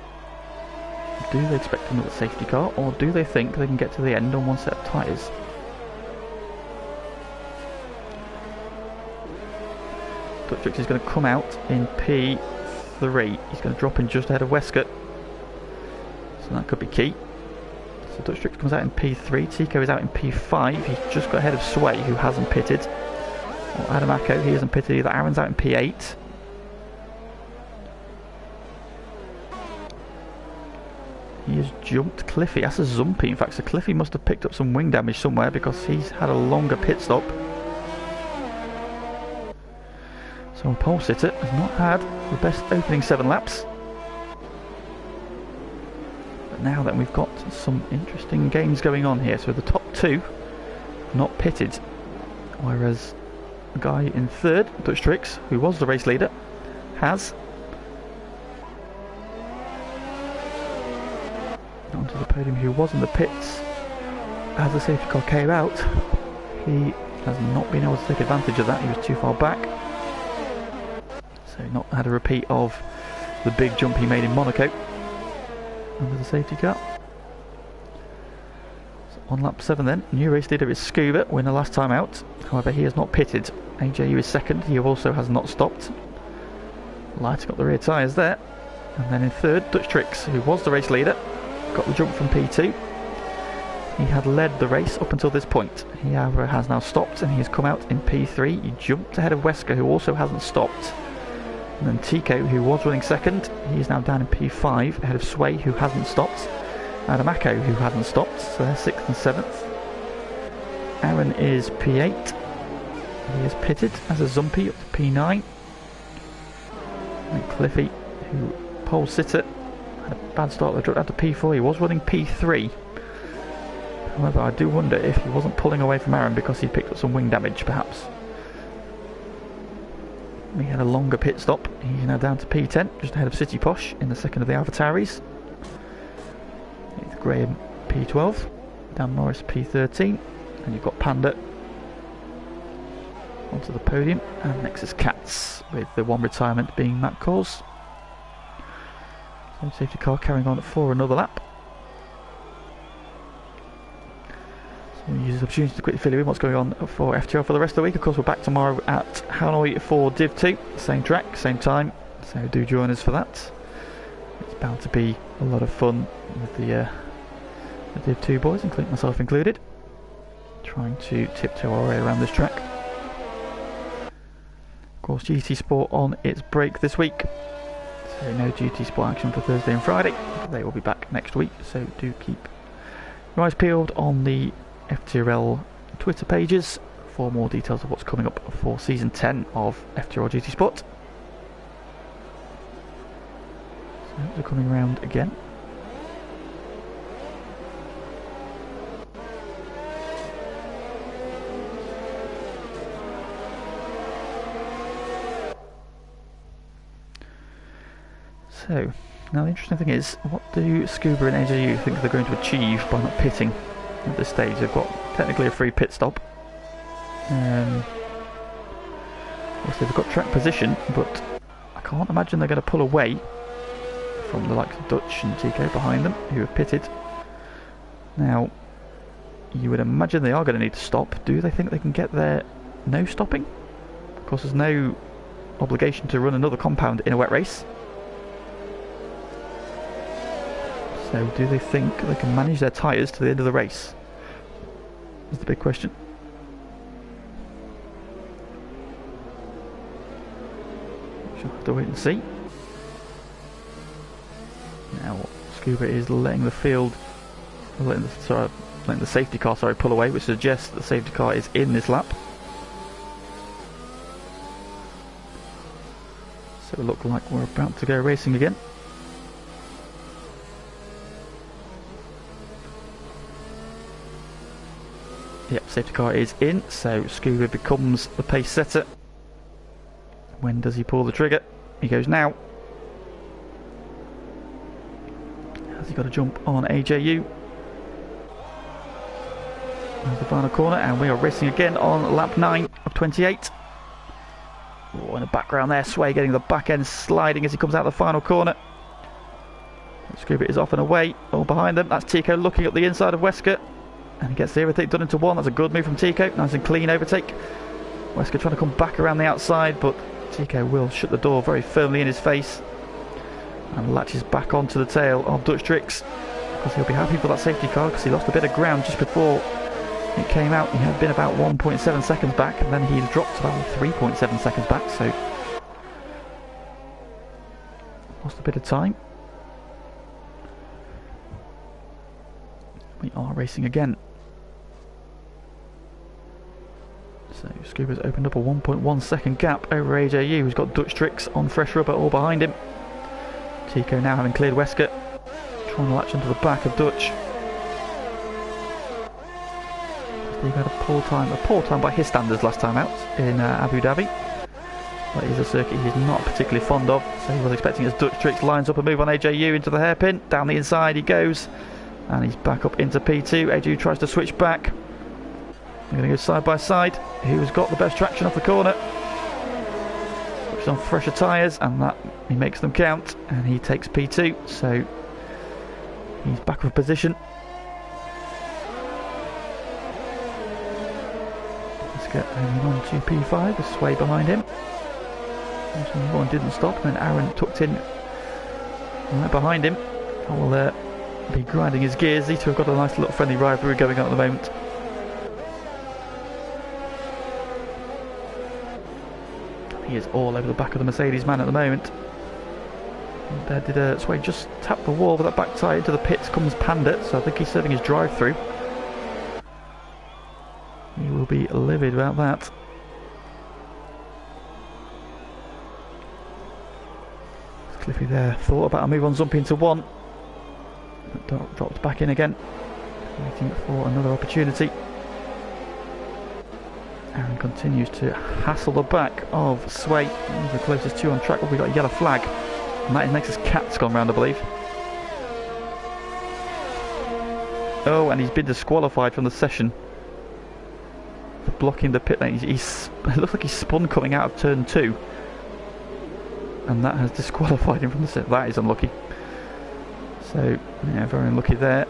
do they expect another safety car, or do they think they can get to the end on one set of tyres? Dutch Tricks is going to come out in P3. He's going to drop in just ahead of Wesker, so that could be key. So Dutch Tricks comes out in P3. Tico is out in P5. He's just got ahead of Sway, who hasn't pitted. Or Adam Acko, he hasn't pitted either. Aaron's out in P8. He has jumped Cliffy. That's a Zumpy, in fact. So Cliffy must have picked up some wing damage somewhere because he's had a longer pit stop. So Pole Sitter has not had the best opening 7 laps. But now then, we've got some interesting games going on here. So the top 2 not pitted, whereas the guy in 3rd, Dutch Tricks, who was the race leader, has. Onto the podium, who was in the pits as the safety car came out. He has not been able to take advantage of that. He was too far back, so not had a repeat of the big jump he made in Monaco under the safety car. So on lap 7 then, new race leader is Scuba, winner last time out. However, he has not pitted. AJU is 2nd, he also has not stopped. Lighting up the rear tyres there. And then in 3rd, Dutch Tricks, who was the race leader, got the jump from P2. He had led the race up until this point. He, however, has now stopped and he has come out in P3. He jumped ahead of Wesker, who also hasn't stopped. And then Tico, who was running 2nd, he is now down in P5, ahead of Sway, who hasn't stopped. Adam Acko, who hasn't stopped, so they're 6th and 7th. Aaron is P8. He has pitted as a Zumpy up to P9. And Cliffy, who pole sitter, had a bad start, they dropped out to P4. He was running P3. However, I do wonder if he wasn't pulling away from Aaron because he picked up some wing damage, perhaps. He had a longer pit stop. He's now down to P10, just ahead of City Posh in the 2nd of the AlphaTauris. It's Graham P12, Dan Morris P13, and you've got Panda onto the podium, and next is Cats, with the one retirement being Matt Kors. So safety car carrying on for another lap. So we use this opportunity to quickly fill you in what's going on for FTRL for the rest of the week. Of course, we're back tomorrow at Hanoi for Div 2, same track, same time, so do join us for that. It's bound to be a lot of fun with the Div 2 boys, including myself included, trying to tiptoe our way around this track. Of course, GT Sport on its break this week, so no GT Sport action for Thursday and Friday. They will be back next week, so do keep your eyes peeled on the FTRL Twitter pages for more details of what's coming up for Season 10 of FTRL GT Sport. So they're coming around again. So, now the interesting thing is, what do Scuba and AJU think they're going to achieve by not pitting at this stage? They've got technically a free pit stop. Obviously they've got track position, but I can't imagine they're going to pull away from the likes of Dutch and Tico behind them, who have pitted. Now, You would imagine they are going to need to stop. Do they think they can get there no stopping? Of course, there's no obligation to run another compound in a wet race. So do they think they can manage their tyres to the end of the race? That's the big question. We'll have to wait and see. Now Scuba is letting the field, letting the safety car pull away, which suggests that the safety car is in this lap. So it looks like we're about to go racing again. Yep, safety car is in, so Scuba becomes the pace setter. When does he pull the trigger? He goes now. Has he got to jump on AJU? There's the final corner, and we are racing again on lap 9 of 28. Oh, in the background there, Sway getting the back end sliding as he comes out the final corner. Scuba is off and away. All behind them, that's Tico looking at the inside of Wesker. And he gets the overtake done into one. That's a good move from Tico. Nice and clean overtake. Wesker trying to come back around the outside, but Tico will shut the door very firmly in his face and latches back onto the tail of Dutch Tricks, because he'll be happy for that safety car, because he lost a bit of ground just before it came out. He had been about 1.7 seconds back, and then he dropped about 3.7 seconds back, so lost a bit of time. We are racing again. So Scuba's opened up a 1.1 second gap over AJU, who's got Dutch Tricks on fresh rubber all behind him. Tico now having cleared Wesker, trying to latch onto the back of Dutch. Steve had a poor time by his standards last time out in Abu Dhabi. That is a circuit he's not particularly fond of, so he was expecting as Dutch Tricks lines up a move on AJU into the hairpin. Down the inside he goes, and he's back up into P2. AJU tries to switch back. They're going to go side by side. Who's got the best traction off the corner? Switches on fresher tyres, and that he makes them count, and he takes P2, so he's back of position. Let's get hanging on to P5 with Sway behind him. One didn't stop, and then Aaron tucked in right behind him. Will be grinding his gears. These two have got a nice little friendly rivalry going on at the moment. He is all over the back of the Mercedes man at the moment. And there did Sway just tap the wall with that back tyre. Into the pits comes Panda, so I think he's serving his drive through. He will be livid about that. Cliffy there thought about a move on jump into one. Dropped back in again, waiting for another opportunity. Aaron continues to hassle the back of Sway. He's the closest two on track. We've got a yellow flag, and that makes his cat's gone round, I believe. Oh, and he's been disqualified from the session for blocking the pit lane. It looks like he's spun coming out of turn 2, and that has disqualified him from the session. That is unlucky. So, yeah, very unlucky there.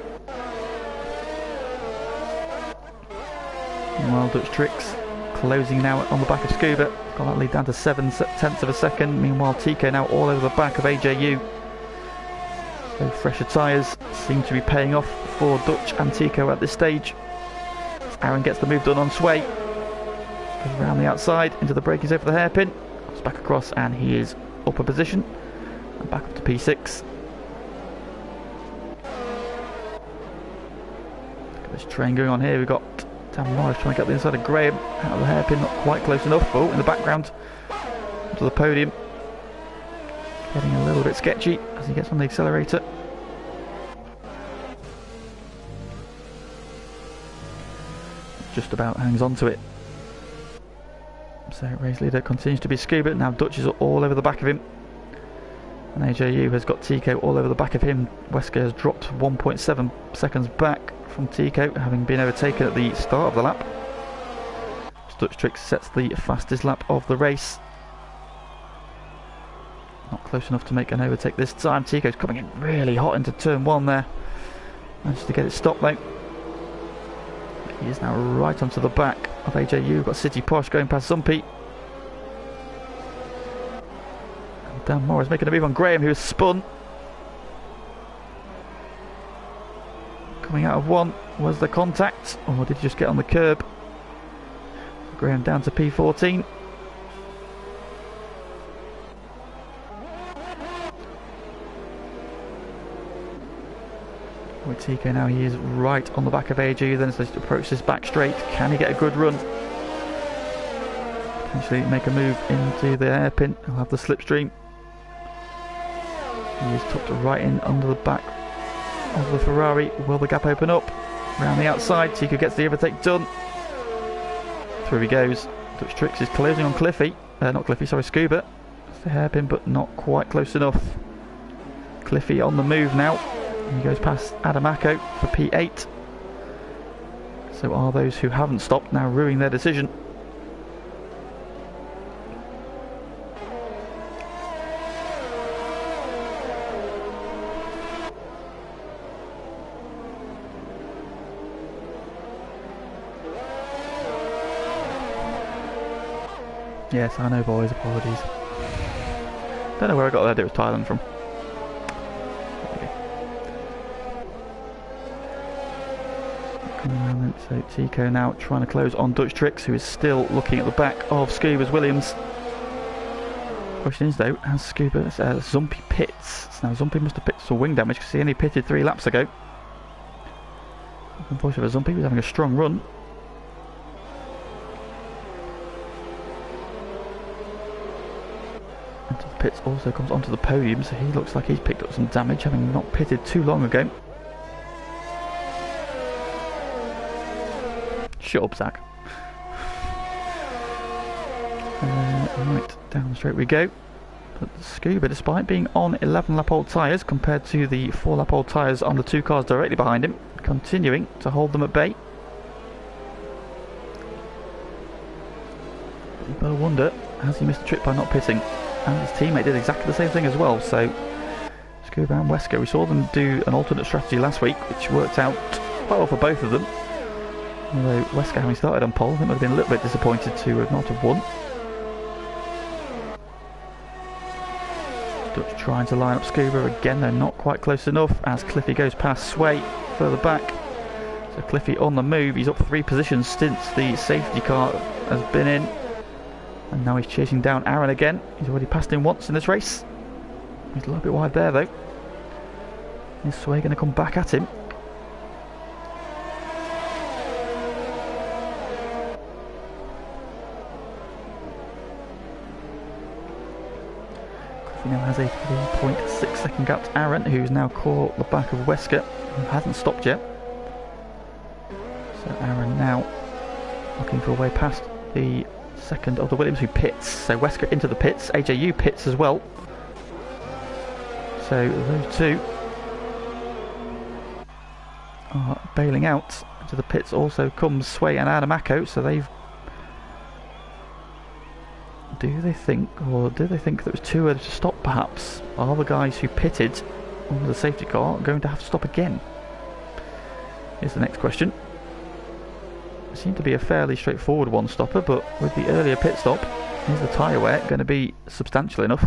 Meanwhile, Dutch Tricks closing now on the back of Scuba. Got that lead down to 7/10 of a second. Meanwhile, Tico now all over the back of AJU. So fresher tyres seem to be paying off for Dutch and Tico at this stage. Aaron gets the move done on Sway. Goes around the outside into the brakies over the hairpin. Comes back across, and he is up a position. And back up to P6. This train going on here. We've got Dan Morris trying to get the inside of Graham out of the hairpin, not quite close enough. Oh, in the background to the podium, getting a little bit sketchy as he gets on the accelerator. Just about hangs on to it. So race leader continues to be Scuba. Now Dutch is all over the back of him, and AJU has got Tico all over the back of him. Wesker has dropped 1.7 seconds back from Tico, having been overtaken at the start of the lap. Dutch Tricks sets the fastest lap of the race. Not close enough to make an overtake this time. Tico's coming in really hot into turn 1 there. Managed to get it stopped though. He is now right onto the back of AJU. We've got City Posh going past Zumpy. And Dan Morris making a move on Graham, who has spun. Coming out of one, was the contact, or did he just get on the curb? Graham down to P14. With TK now, he is right on the back of AJ, then as they approach this back straight, can he get a good run? Potentially make a move into the hairpin, he'll have the slipstream. He is tucked right in under the back of the Ferrari. Will the gap open up? Around the outside, TK gets the overtake done. Through he goes. Dutch Tricks is closing on Cliffy. Not Cliffy, sorry, Scuba. It's the hairpin, but not quite close enough. Cliffy on the move now. He goes past Adamako for P8. So are those who haven't stopped now ruining their decision? Yes, I know, boys, apologies. Don't know where I got that, it was Thailand from. So Tico now trying to close on Dutch Tricks, who is still looking at the back of Scuba's Williams. Question is though, has Scuba Zumpy pits? So now Zumpy must have picked some wing damage because he only pitted 3 laps ago. Unfortunately for Zumpy, he was having a strong run. Into the pits, also comes onto the podium, so he looks like he's picked up some damage, having not pitted too long ago. Shut up, Zach. Right, down straight we go. But Scuba, despite being on 11-lap-old tyres compared to the 4-lap-old tyres on the 2 cars directly behind him, continuing to hold them at bay. But you've got to wonder, has he missed a trick by not pitting? And his teammate did exactly the same thing as well, so Scuba and Wesker, we saw them do an alternate strategy last week, which worked out quite well for both of them. Although Wesker, having started on pole, I think would have been a little bit disappointed to have not have won. Dutch trying to line up Scuba again, they're not quite close enough as Cliffy goes past Sway further back. So Cliffy on the move, he's up 3 positions since the safety car has been in. And now he's chasing down Aaron again. He's already passed him once in this race. He's a little bit wide there though. Is Sway going to come back at him? He now has a 3.6 second gap to Aaron, who's now caught the back of Wesker, who hasn't stopped yet. So Aaron now looking for a way past the second of the Williams, who pits. So Wesker into the pits, AJU pits as well. So those two are bailing out. Into the pits also comes Sway and Adamako, so they've... Do they think there was 2 others to stop perhaps? Are the guys who pitted on the safety car going to have to stop again? Here's the next question. It seemed to be a fairly straightforward one-stopper, but with the earlier pit stop, is the tyre wear going to be substantial enough?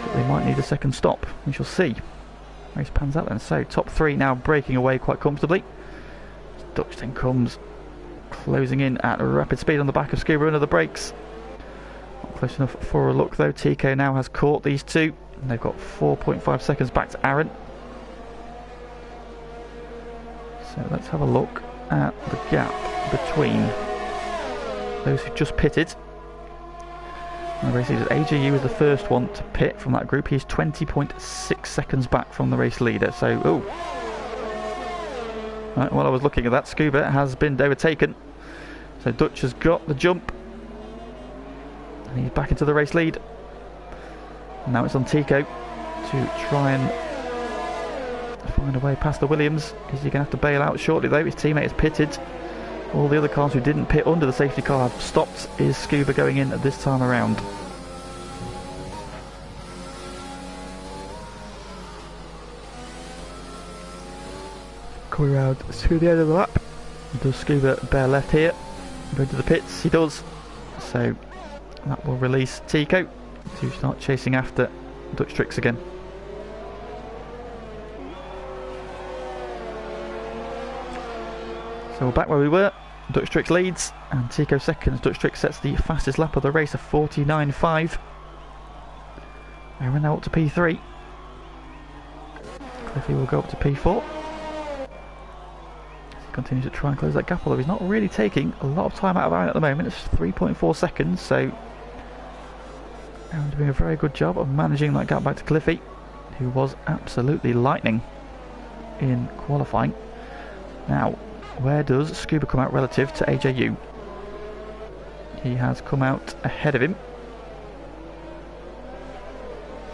But they might need a second stop. We shall see. Race pans out then. So top 3 now breaking away quite comfortably. Dutch then comes closing in at rapid speed on the back of Scuba under the brakes. Not close enough for a look though. TK now has caught these 2 and they've got 4.5 seconds back to Aaron. So let's have a look at the gap between those who just pitted. And the race leader AJU is the first one to pit from that group. He's 20.6 seconds back from the race leader. So right, while I was looking at that, Scuba has been overtaken. So Dutch has got the jump. And he's back into the race lead. And now it's on Tico to try and find a way past the Williams. Is he going to have to bail out shortly though? His teammate has pitted. All the other cars who didn't pit under the safety car have stopped. Is Scuba going in at this time around? Coming round to the end of the lap. Does Scuba bear left here? Going to the pits, he does. So that will release Tico to start chasing after Dutch Tricks again. So we're back where we were. Dutch Tricks leads and Tico seconds. Dutch Tricks sets the fastest lap of the race of 49.5. And we're now up to P3. Cliffy will go up to P4. He continues to try and close that gap, although he's not really taking a lot of time out of Aaron at the moment. It's 3.4 seconds, so Aaron doing a very good job of managing that gap back to Cliffy, who was absolutely lightning in qualifying. Now, where does Scuba come out relative to AJU? He has come out ahead of him.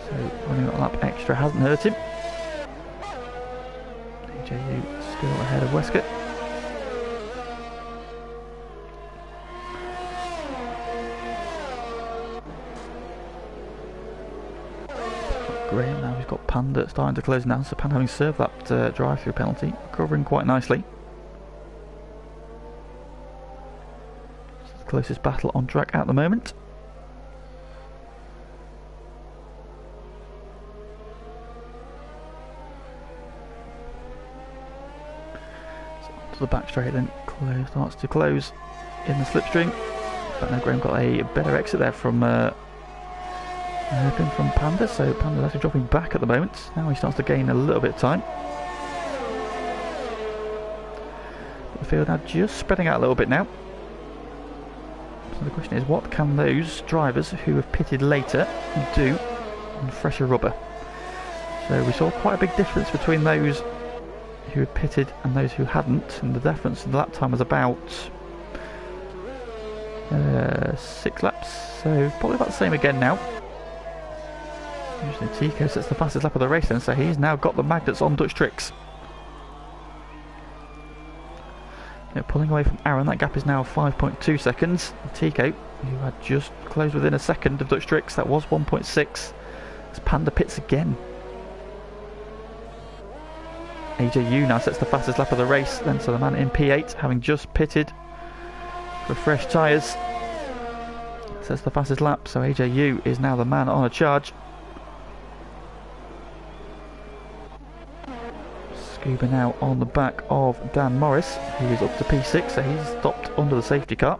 So running that lap extra hasn't hurt him. AJU still ahead of Westcott. Graham now, he's got Panda starting to close now, so Panda having served that drive-through penalty, recovering quite nicely. Closest battle on track at the moment. So onto the back straight then, starts to close in the slipstream. But now Graham got a better exit there from Panda, so Panda's actually dropping back at the moment. Now he starts to gain a little bit of time. The field now just spreading out a little bit now. So the question is, what can those drivers who have pitted later do on fresher rubber? So we saw quite a big difference between those who had pitted and those who hadn't, and the difference in the lap time was about 6 laps, so probably about the same again now. Usually Tico sets the fastest lap of the race then, so he's now got the magnets on Dutch Tricks. Pulling away from Aaron, that gap is now 5.2 seconds. Tico, who had just closed within a second of Dutch Tricks, that was 1.6. As Panda pits again. AJU now sets the fastest lap of the race, then so the man in P8, having just pitted for fresh tyres, sets the fastest lap, so AJU is now the man on a charge. Scuba now on the back of Dan Morris, who is up to P6, so he's stopped under the safety car.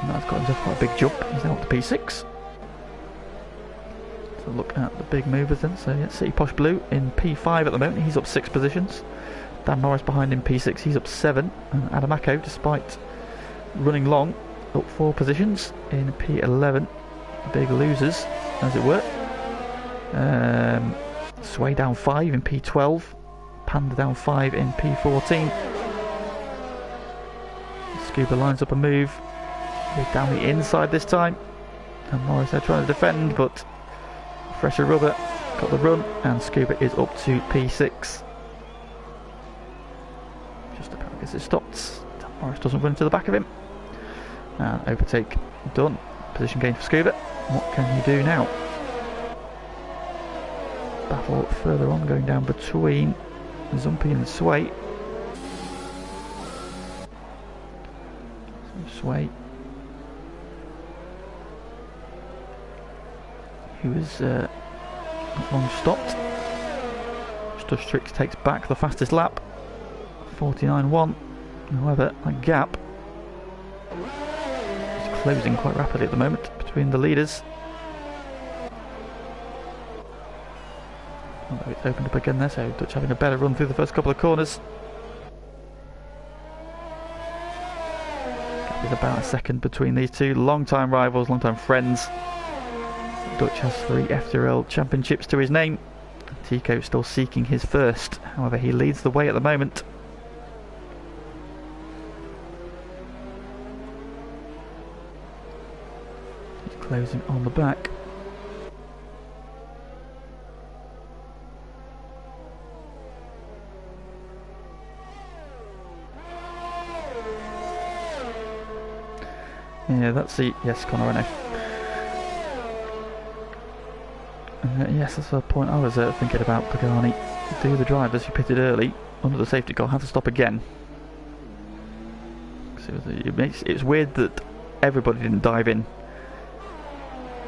And that's got himself quite a big jump. He's now up to P6. So look at the big movers then. So yeah, City Posh Blue in P5 at the moment. He's up 6 positions. Dan Morris behind in P6. He's up 7. And Adamako, despite running long, up 4 positions in P11. Big losers, as it were. Sway down 5 in P12, Panda down 5 in P14. Scuba lines up a move, down the inside this time, and Morris there trying to defend, but fresher rubber got the run, and Scuba is up to P6. Just about gets it stopped. Morris doesn't run to the back of him, and overtake done. Position gain for Scuba. What can he do now? Battle further on, going down between Zumpy and Sway. Sway, who is not long stopped. Dutch Tricks takes back the fastest lap, 49.1. However, that gap is closing quite rapidly at the moment between the leaders. Although it's opened up again there, so Dutch having a better run through the first couple of corners. Gap is about a second between these two. Long-time rivals, long-time friends. Dutch has 3 FTRL championships to his name. Tico still seeking his first. However, he leads the way at the moment. He's closing on the back. Yeah, that's the... Yes, Conor, I know. Yes, that's the point I was thinking about, Pagani. Do the drivers who pitted early under the safety car, had to stop again. So it's weird that everybody didn't dive in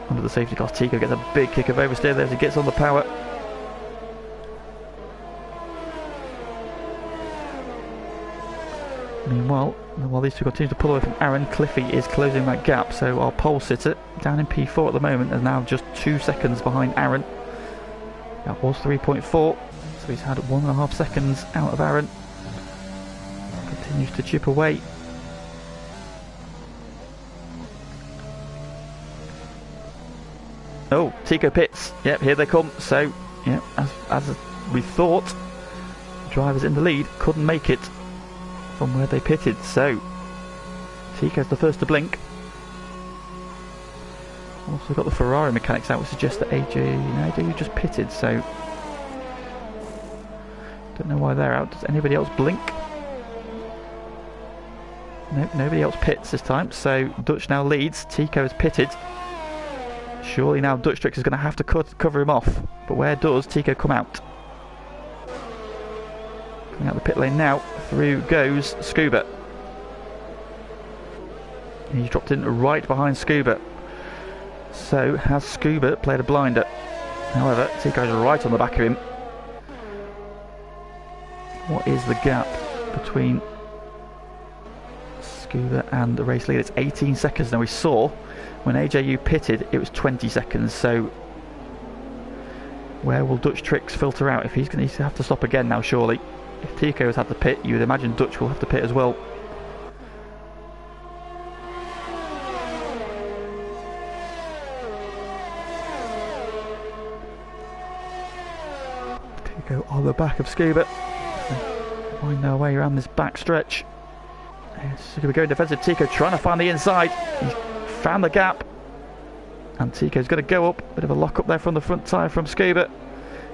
under the safety car. Tico gets a big kick of oversteer there as he gets on the power. Meanwhile, while these two continue to pull away from Aaron, Cliffy is closing that gap. So our pole sitter, down in P4 at the moment, is now just 2 seconds behind Aaron. That was 3.4, so he's had 1.5 seconds out of Aaron. Continues to chip away. Oh, Tico pits. Yep, here they come. So, yeah, as we thought, drivers in the lead couldn't make it from where they pitted. So, Tico's the first to blink. Also got the Ferrari mechanics out, which suggests that AJ just pitted. So, don't know why they're out. Does anybody else blink? Nope, nobody else pits this time. So, Dutch now leads. Tico has pitted. Surely now Dutch Tricks is going to have to cover him off. But where does Tico come out? Coming out the pit lane now. Through goes Scuba. He's dropped in right behind Scuba. So has Scuba played a blinder? However, Tico's right on the back of him. What is the gap between Scuba and the race leader? It's 18 seconds. Now we saw when AJU pitted it was 20 seconds, so where will Dutch Tricks filter out? If he's going to have to stop again now, surely. If Tico has had to pit, you would imagine Dutch will have to pit as well. Tico on the back of Scuba. Wind their way around this back stretch. Scuba going defensive. Tico trying to find the inside. He's found the gap. And Tico's going to go up. Bit of a lock up there from the front tyre from Scuba.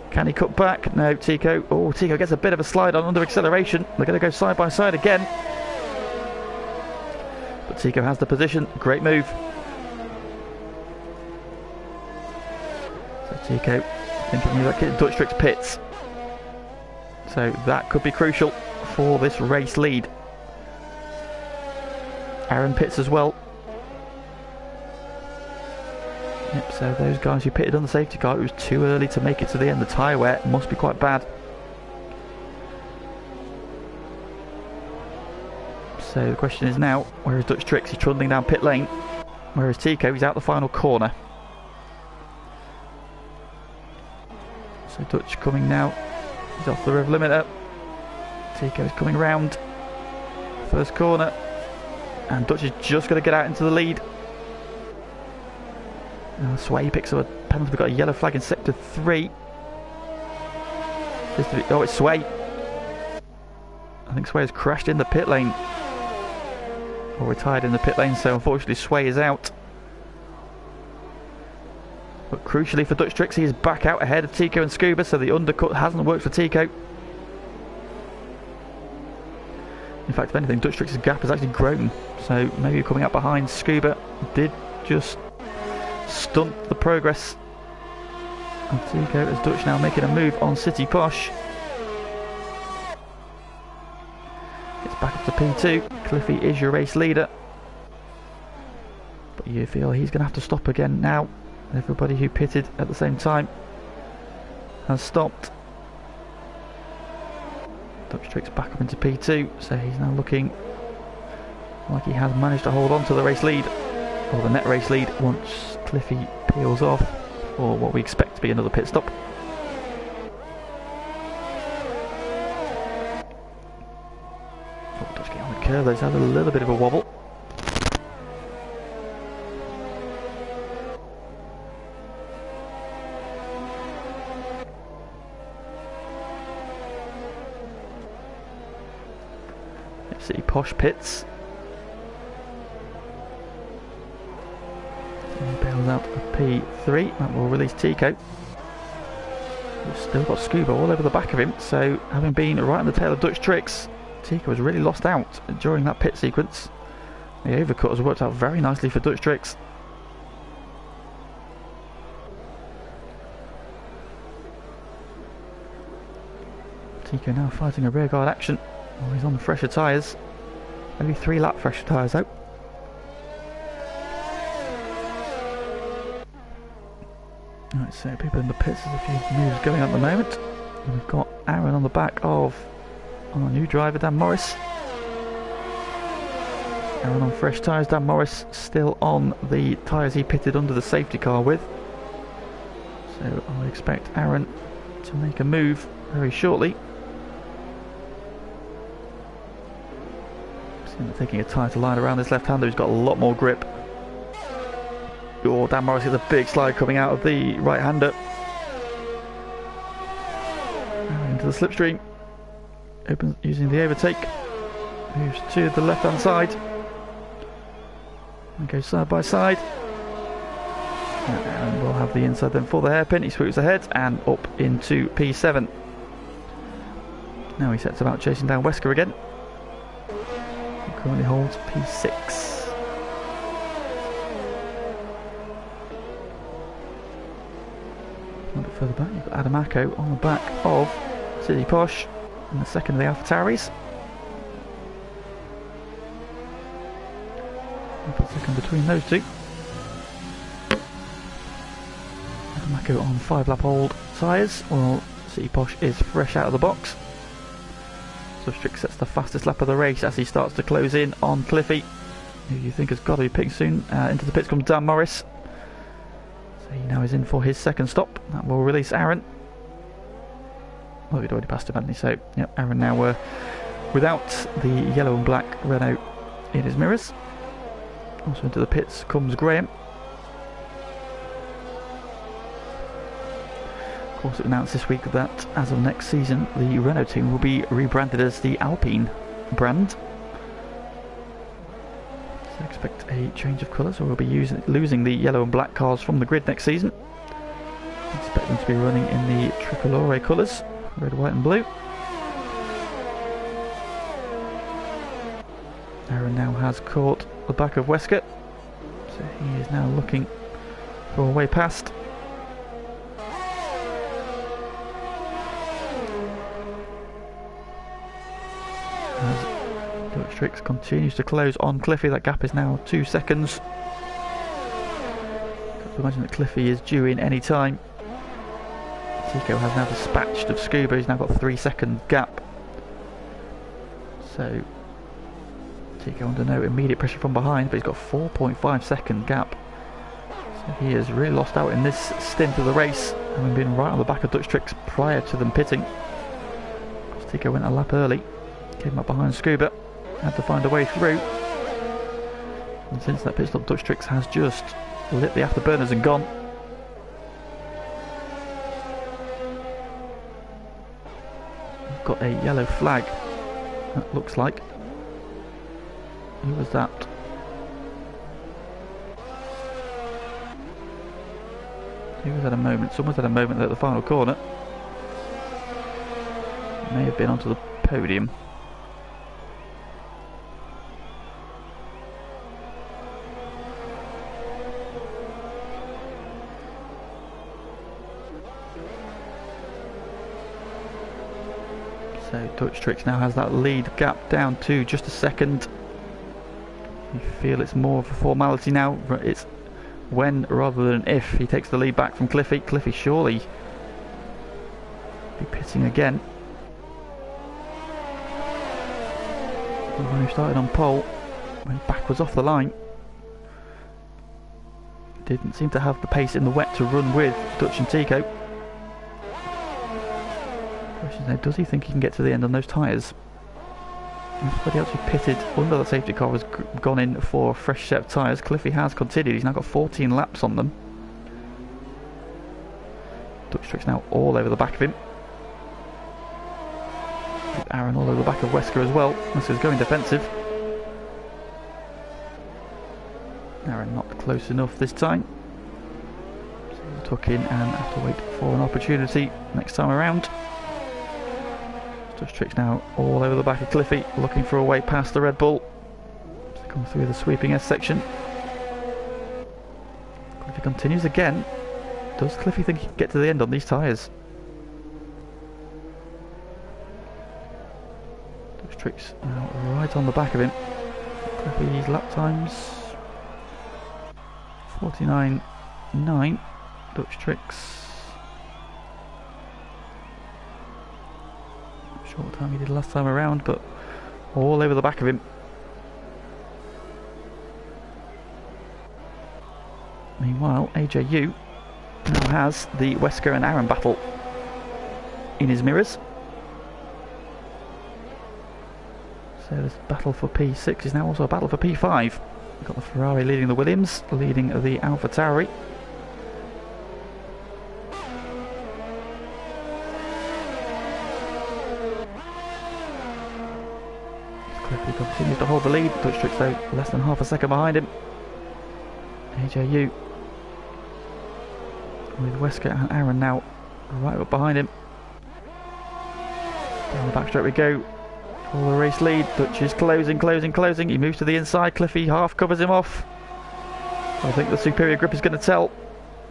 Can he cut back? No, Tico. Oh, Tico gets a bit of a slide on under acceleration. They're going to go side by side again. But Tico has the position. Great move. So Tico thinking that kid Dutch Tricks pits. So that could be crucial for this race lead. Aaron pits as well. Yep, so those guys who pitted on the safety car, it was too early to make it to the end. The tyre wear must be quite bad. So the question is now, where is Dutch Tricks? He's trundling down pit lane. Where is Tico? He's out the final corner. So Dutch coming now. He's off the rev limiter. Tico's coming round. First corner. And Dutch is just going to get out into the lead. Sway picks up a penalty. We've got a yellow flag in sector 3. Oh, it's Sway. I think Sway has crashed in the pit lane. Or retired in the pit lane, so unfortunately Sway is out. But crucially for Dutch Tricks, he is back out ahead of Tico and Scuba, so the undercut hasn't worked for Tico. In fact, if anything, Dutch Tricks' gap has actually grown. So maybe coming up behind Scuba did just stunt the progress of Tico, as Dutch now making a move on City Posh. Gets back up to P2. Cliffy is your race leader. But you feel he's going to have to stop again now. Everybody who pitted at the same time has stopped. Dutch Tricks back up into P2, so he's now looking like he has managed to hold on to the race lead, or the net race lead, once Cliffy peels off for what we expect to be another pit stop. Oh, Dutch getting on the curve, he's had a little bit of a wobble. City Posh pits. And bails out of P3. That will release Tico. We've still got Scuba all over the back of him, so having been right on the tail of Dutch Tricks, Tico has really lost out during that pit sequence. The overcut has worked out very nicely for Dutch Tricks. Tico now fighting a rearguard action. Oh, he's on the fresher tyres. Only 3 lap fresher tyres out. Right, so people in the pits, there's a few moves going on at the moment. And we've got Aaron on the back of our new driver, Dan Morris. Aaron on fresh tyres, Dan Morris still on the tyres he pitted under the safety car with. So I expect Aaron to make a move very shortly. Taking a tighter line around this left-hander who's got a lot more grip. Oh, Dan Morris gets a big slide coming out of the right-hander. Into the slipstream. Opens using the overtake. Moves to the left-hand side. And goes side by side. And we'll have the inside then for the hairpin. He swoops ahead and up into P7. Now he sets about chasing down Wesker again. Currently holds P6. A bit further back, you've got Adamako on the back of City Posh in the second of the AlphaTauris. We'll put second between those two. Adamako on 5 lap old tyres, while City Posh is fresh out of the box. So Strick sets the fastest lap of the race as he starts to close in on Cliffy, who you think has got to be pitting soon. Into the pits comes Dan Morris. So he now is in for his second stop. That will release Aaron. Well, he'd already passed him, hadn't he? So, yep, Aaron now without the yellow and black Renault in his mirrors. Also into the pits comes Graham. Of course, it was announced this week that as of next season the Renault team will be rebranded as the Alpine brand. So expect a change of colours, or we'll be losing the yellow and black cars from the grid next season. Expect them to be running in the tricolore colours, red, white and blue. Aaron now has caught the back of Wesker, so he is now looking for a way past. Strix continues to close on Cliffy. That gap is now 2 seconds. Can't imagine that Cliffy is due in any time. Tico has now dispatched of Scuba. He's now got a 3-second gap. So Tico under no immediate pressure from behind, but he's got a 4.5 second gap. So he has really lost out in this stint of the race, having been right on the back of Dutch Tricks prior to them pitting. Of course, Tico went a lap early, came up behind Scuba. Had to find a way through, and since that pit stop, Dutch Tricks has just lit the afterburners and gone. We've got a yellow flag, that looks like. Who was that? Who was at a moment? Someone's at a moment at the final corner. May have been onto the podium. So Dutch Tricks now has that lead gap down to just a second. You feel it's more of a formality now. It's when rather than if he takes the lead back from Cliffy. Cliffy surely be pitting again. The one who started on pole went backwards off the line. Didn't seem to have the pace in the wet to run with Dutch and Tico. Now, does he think he can get to the end on those tyres? Everybody else who pitted under the safety car has gone in for a fresh set of tyres. Cliffy has continued. He's now got 14 laps on them. Dutch Tricks now all over the back of him. With Aaron all over the back of Wesker as well. Wesker's going defensive. Aaron not close enough this time. So he'll tuck in and have to wait for an opportunity next time around. Dutch Tricks now all over the back of Cliffy, looking for a way past the Red Bull. So come through the sweeping S section. Cliffy continues again. Does Cliffy think he can get to the end on these tyres? Dutch Tricks now right on the back of him. Cliffy's lap times 49.9. Dutch Tricks. Not sure what time he did last time around, but all over the back of him. Meanwhile, AJU now has the Wesker and Aaron battle in his mirrors. So this battle for P6 is now also a battle for P5. We've got the Ferrari leading the Williams, leading the AlphaTauri. Cliffy continues to hold the lead. Dutch Tricks though less than half a second behind him. AJU with Wesker and Aaron now right up behind him. Down the backstraight we go. All the race lead. Dutch is closing. He moves to the inside. Cliffy half covers him off. I think the superior grip is going to tell.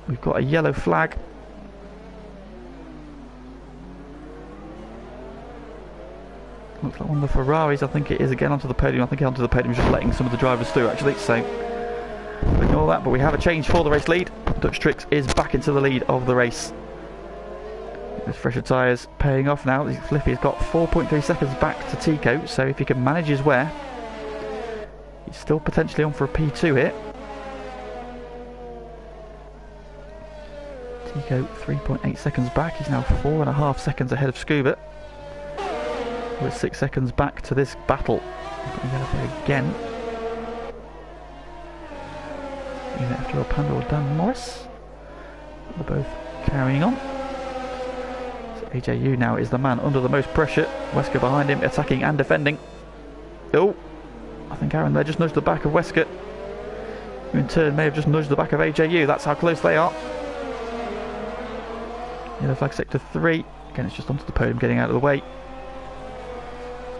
We've got a yellow flag. Looks like one of the Ferraris, I think it is, again onto the podium. I think onto the podium is just letting some of the drivers through actually, so ignore that. But we have a change for the race lead. Dutch Tricks is back into the lead of the race. With fresher tyres paying off now. Cliffy has got 4.3 seconds back to Tico, so if he can manage his wear, he's still potentially on for a P2 here. Tico 3.8 seconds back. He's now 4.5 seconds ahead of Scuba. We're 6 seconds back to this battle. We're going to go again. Either FTRL Panda or Dan Morris. They're both carrying on. AJU now is the man under the most pressure. Wesker behind him, attacking and defending. Oh, I think Aaron there just nudged the back of Wesker, who in turn may have just nudged the back of AJU. That's how close they are. Yellow flag sector 3. Again, it's just onto the podium, getting out of the way.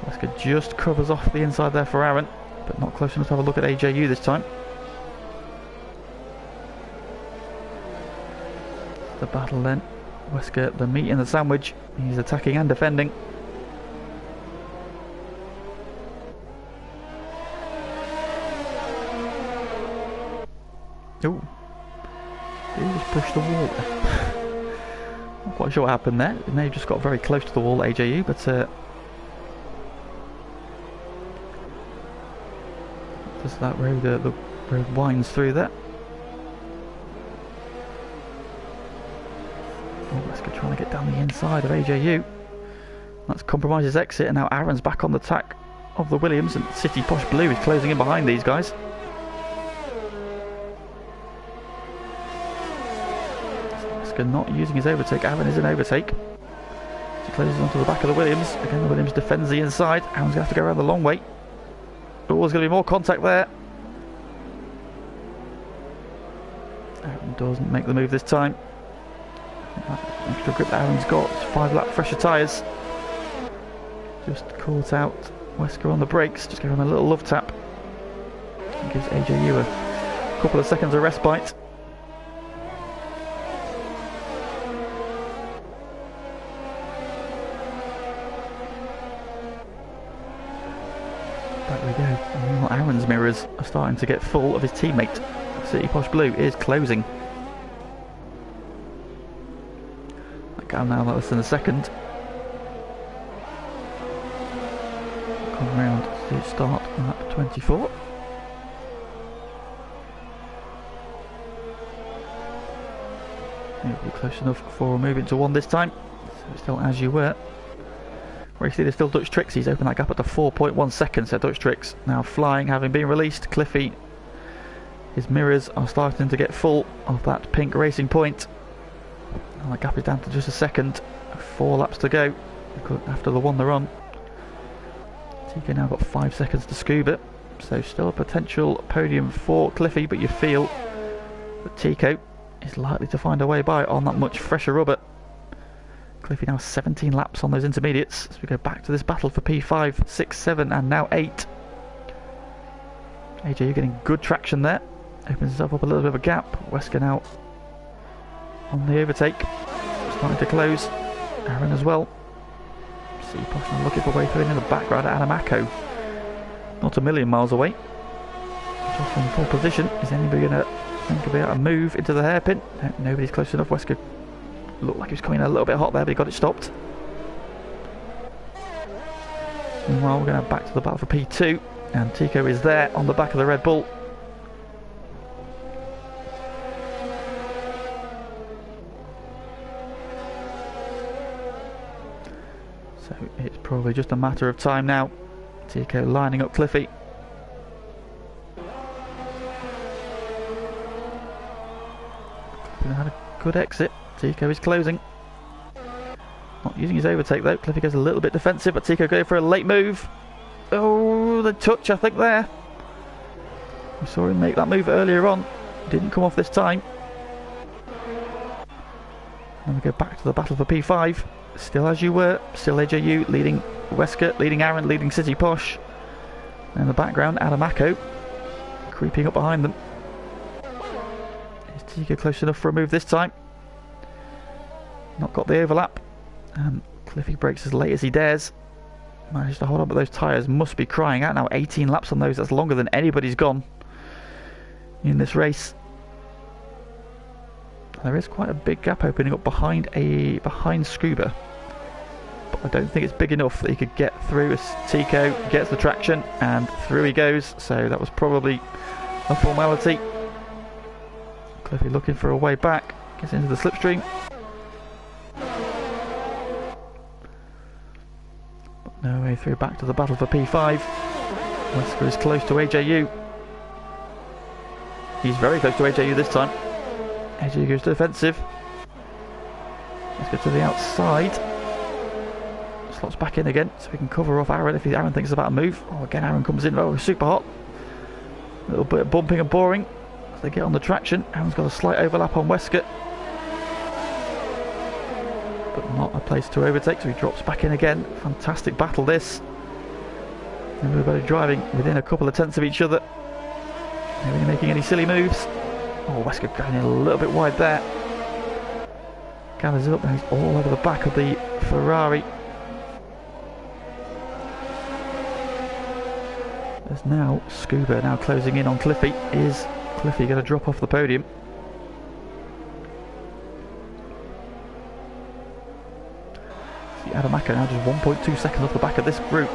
Wesker just covers off the inside there for Aaron, but not close enough to have a look at AJU this time. The battle then. Wesker, the meat in the sandwich. He's attacking and defending. Oh, he just pushed the wall. Not quite sure what happened there. He may have just got very close to the wall, AJU, but just that road, the road winds through there. Wesker trying to get down the inside of AJU. That's compromised his exit, and now Aaron's back on the tack of the Williams, and City Posh Blue is closing in behind these guys. Wesker not using his overtake. Aaron is in overtake. He closes onto the back of the Williams. Again, the Williams defends the inside. Aaron's going to have to go around the long way. Oh, there's going to be more contact there. Aaron doesn't make the move this time. That extra grip that Aaron's got. 5 lap fresher tyres. Just caught out Wesker on the brakes. Just gave him a little love tap. And gives AJU a couple of seconds of respite. Back we go. And Aaron's mirrors are starting to get full of his teammate. City Posh Blue is closing. Down now less than a second. Come round to start lap 24. You'll be close enough for moving to 1 this time. So still as you were. Race leader still Dutch Tricks. He's opened that gap up to 4.1 seconds. So Dutch Tricks now flying, having been released. Cliffy, his mirrors are starting to get full of that pink racing point. And the gap is down to just a second. 4 laps to go after the one they're on. TK now got 5 seconds to Scuba, so still a potential podium for Cliffy, but you feel that Tico is likely to find a way by on that much fresher rubber. Cliffy now 17 laps on those intermediates as we go back to this battle for P5, 6, 7 and now 8. AJ, you're getting good traction there. Opens himself up a little bit of a gap. Wesker now on the overtake, starting to close. Aaron as well. See Posh now looking for a way through in the background at Anamako. Not a million miles away. Just in full position. Is anybody going to think he'll be able to move into the hairpin? No, nobody's close enough. Wesker looked like he was coming in a little bit hot there, but he got it stopped. Meanwhile, we're going to back to the battle for P2, and Tico is there on the back of the Red Bull. So it's probably just a matter of time now. Tico lining up Cliffy. Cliffy had a good exit. Tico is closing. Not using his overtake though. Cliffy goes a little bit defensive, but Tico going for a late move. Oh, the touch I think there. We saw him make that move earlier on. Didn't come off this time. And we go back to the battle for P5. Still as you were. Still AJU leading Wesker, leading Aaron, leading City Posh. And in the background, Adamako creeping up behind them. Is Tico close enough for a move this time? Not got the overlap. Cliffy brakes as late as he dares. Managed to hold on, but those tyres must be crying out now. 18 laps on those. That's longer than anybody's gone in this race. There is quite a big gap opening up behind Scuba, but I don't think it's big enough that he could get through as Tico gets the traction, and through he goes. So that was probably a formality. Cliffy looking for a way back, gets into the slipstream. No way through, back to the battle for P5. Wesker is close to AJU. He's very close to AJU this time. AJU goes to defensive. Let's get to the outside. Slots back in again so we can cover off Aaron if Aaron thinks it's about a move. Oh, again Aaron comes in. Oh, super hot. A little bit of bumping and boring as they get on the traction. Aaron's got a slight overlap on Wesker, but not a place to overtake, so he drops back in again. Fantastic battle this. And we're both driving within a couple of tenths of each other. Nobody making any silly moves. Oh, Wesker going in a little bit wide there. Gathers up and he's all over the back of the Ferrari. There's now Scuba now closing in on Cliffy. Is Cliffy going to drop off the podium? Adamaka now just 1.2 seconds off the back of this group.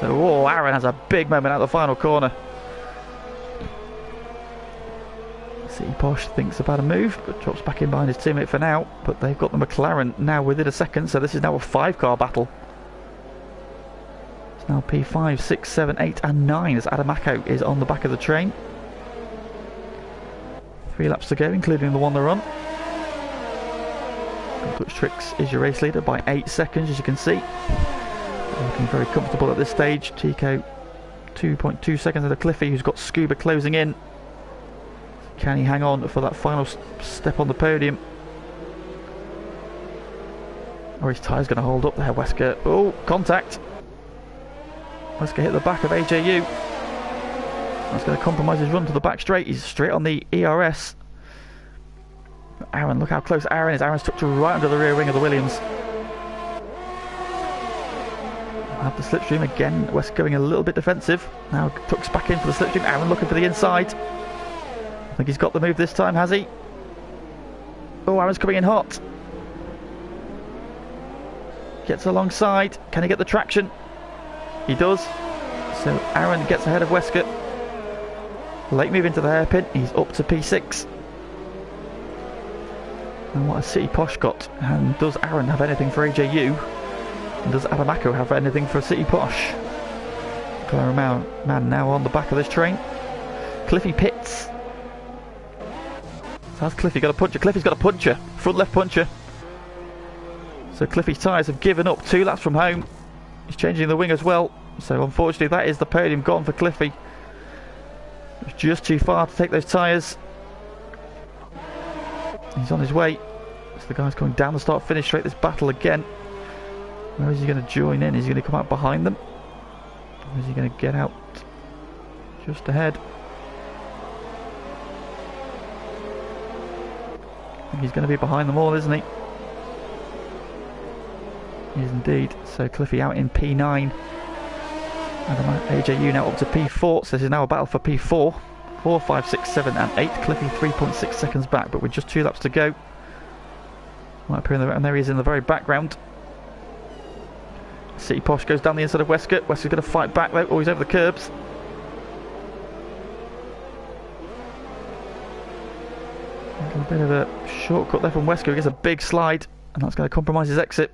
So, oh, Aaron has a big moment out the final corner. City Posh thinks about a move, but drops back in behind his teammate for now. But they've got the McLaren now within a second, so this is now a 5-car battle. It's now P5, 6, 7, 8 and 9 as Adamako is on the back of the train. 3 laps to go, including the one they're on. Dutch Tricks is your race leader by 8 seconds, as you can see. Looking very comfortable at this stage. Tico 2.2 seconds ahead of Cliffy, who's got Scuba closing in. Can he hang on for that final step on the podium? Or his tyre's going to hold up there, Wesker. Oh, contact. Wesker hit the back of AJU. That's going to compromise his run to the back straight. He's straight on the ERS. Aaron, look how close Aaron is. Aaron's tucked right under the rear wing of the Williams. We'll have the slipstream again. West going a little bit defensive. Now tucks back in for the slipstream. Aaron looking for the inside. I think he's got the move this time, has he? Oh, Aaron's coming in hot. Gets alongside. Can he get the traction? He does. So Aaron gets ahead of Wesker. Late move into the hairpin. He's up to P6. And what has City Posh got? And does Aaron have anything for AJU? And does Adamako have anything for City Posh? Clara man now on the back of this train. Cliffy pits. So has Cliffy got a puncher? Cliffy's got a puncher. Front left puncher. So Cliffy's tyres have given up 2 laps from home. He's changing the wing as well. So unfortunately that is the podium gone for Cliffy. It's just too far to take those tyres. He's on his way. So the guy's coming down the start finish straight this battle again. Where is he going to join in? Is he going to come out behind them? Or is he going to get out just ahead? I think he's going to be behind them all, isn't he? He is indeed. So Cliffy out in P9. And AJU now up to P4. So this is now a battle for P4. 4, 5, 6, 7 and 8. Cliffy 3.6 seconds back, but with just 2 laps to go. Might appear in the, and there he is in the very background. City Posh goes down the inside of Wesker. Wesker's going to fight back though. Oh, he's over the curbs. A bit of a shortcut there from Wesker. He gets a big slide, and that's going to compromise his exit.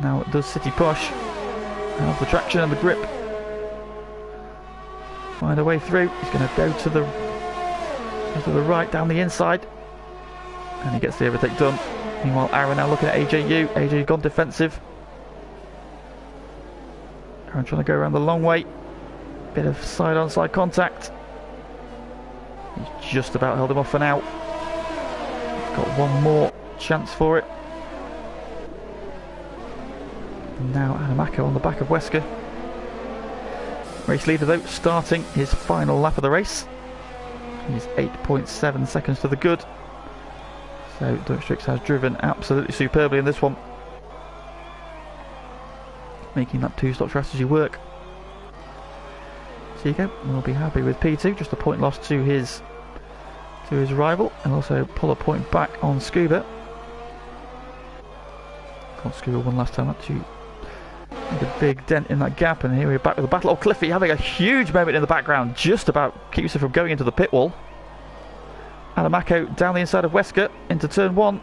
Now it does City Posh. Have the traction and the grip. Find a way through. He's going to go to the right down the inside, and he gets the overtake done. Meanwhile, Aaron now looking at AJU. AJU gone defensive. Aaron trying to go around the long way. Bit of side-on-side contact. He's just about held him off for now. He's got one more chance for it. And now Adamako on the back of Wesker. Race leader though, starting his final lap of the race. He's 8.7 seconds to the good. So Dutch has driven absolutely superbly in this one, making that 2-stop strategy work. So you go, we'll be happy with P2, just a point lost to his rival, and also pull a point back on Scuba. Got Scuba one last time, actually make a big dent in that gap, and here we're back with the battle. Oh, Cliffy having a huge moment in the background, just about keeps him from going into the pit wall. Adamako down the inside of Wesker into turn 1.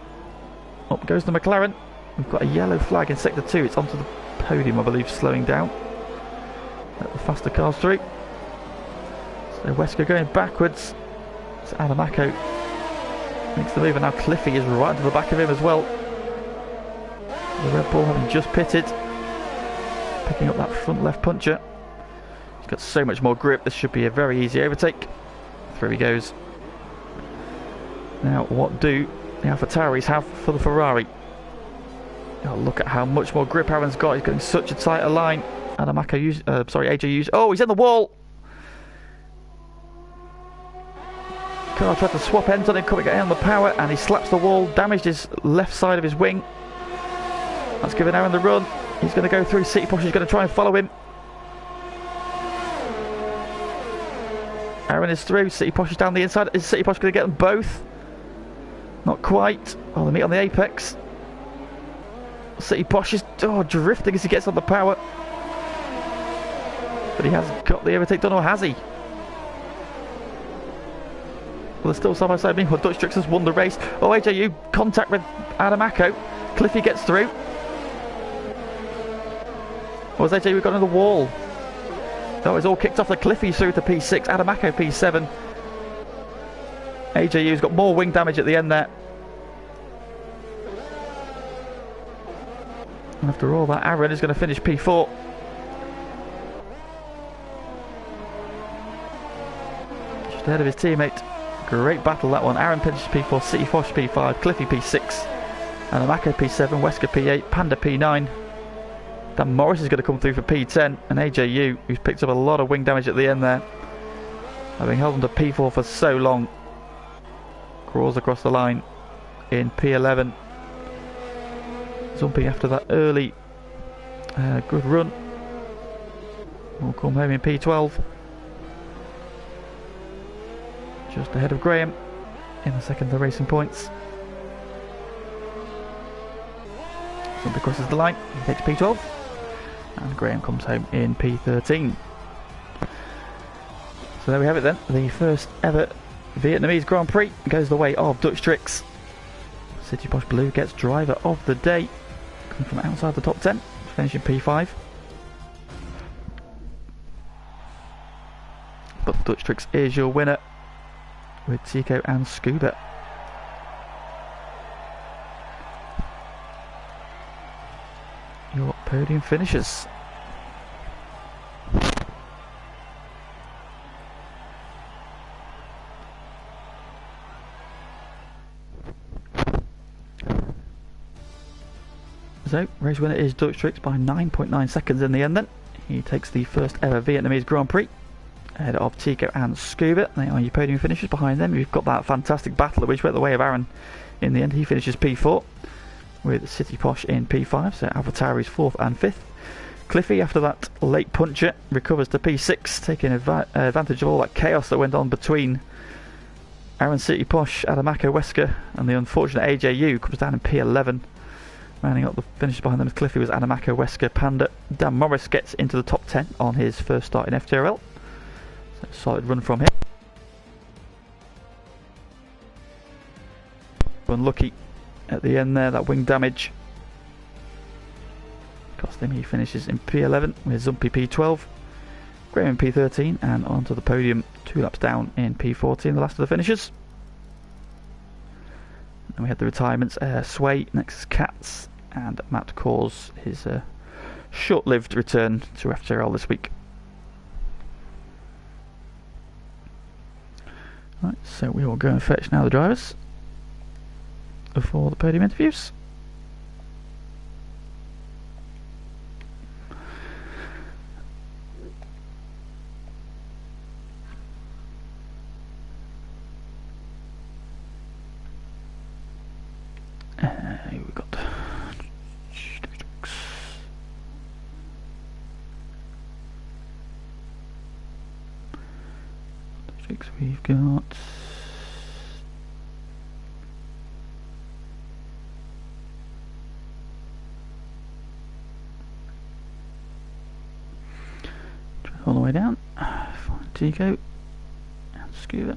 Up goes the McLaren. We've got a yellow flag in sector 2. It's onto the podium, I believe, slowing down. Let the faster cars through. So Wesker going backwards. So Adamako makes the move, and now Cliffy is right to the back of him as well. The Red Bull having just pitted, picking up that front left puncher. He's got so much more grip. This should be a very easy overtake. Through he goes. Now, what do the AlphaTauris have for the Ferrari? Oh, look at how much more grip Aaron's got. He's getting such a tighter line. AJU's. Oh, he's in the wall. Car tried to swap ends on him, couldn't get in on the power, and he slaps the wall, damaged his left side of his wing. That's giving Aaron the run. He's going to go through. City Posh is going to try and follow him. Aaron is through. City Posh is down the inside. Is City Posh going to get them both? Not quite. Oh, they meet on the apex. City Posh is drifting as he gets on the power. But he hasn't got the overtake done, or has he? Well, they're still side by side. Meanwhile, Dutch Tricks has won the race. Oh, AJU contact with Adamako. Cliffy gets through. Or has AJU got in the wall? Oh, it's all kicked off. The Cliffy's through to P6. Adamako P7. AJU's got more wing damage at the end there. And after all that, Aaron is going to finish P4. Just ahead of his teammate. Great battle that one. Aaron finishes P4, City Posh P5, Cliffy P6, Adamako P7, Wesker P8, Panda P9. Dan Morris is going to come through for P10, and AJU, who's picked up a lot of wing damage at the end there, having held on to P4 for so long, crawls across the line in P11. Zumping after that early good run will come home in P12. Just ahead of Graham in the second of the racing points. Zumping crosses the line, he takes P12, and Graham comes home in P13. So there we have it then, the first ever Vietnamese Grand Prix goes the way of Dutch Tricks. City Posh Blue gets driver of the day, coming from outside the top 10, finishing P5. But Dutch Tricks is your winner, with Tico and Scuba. Your podium finishers. So, race winner is Dutch Tricks by 9.9 seconds in the end then. He takes the first ever Vietnamese Grand Prix ahead of Tico and Scuba. They are your podium finishers. Behind them we've got that fantastic battle which went the way of Aaron in the end. He finishes P4. with City Posh in P5, so AlphaTauri's 4th and 5th. Cliffy, after that late puncher, recovers to P6, taking advantage of all that chaos that went on between Aaron City Posh, Adamako Wesker, and the unfortunate AJU comes down in P11. Rounding up the finish behind them as Cliffy was Adamako Wesker Panda. Dan Morris gets into the top 10 on his first start in FTRL. So solid run from him. Unlucky at the end there, that wing damage cost him. He finishes in P11 with Zumpy P12, Graham in P13, and onto the podium 2 laps down in P14, the last of the finishers. And we had the retirements, Sway, next is Katz, and Matt Kors, his short-lived return to FTRL this week. Right, so we will go and fetch now the drivers before the podium interviews. We've got we've got all the way down, find Tico and Scuba.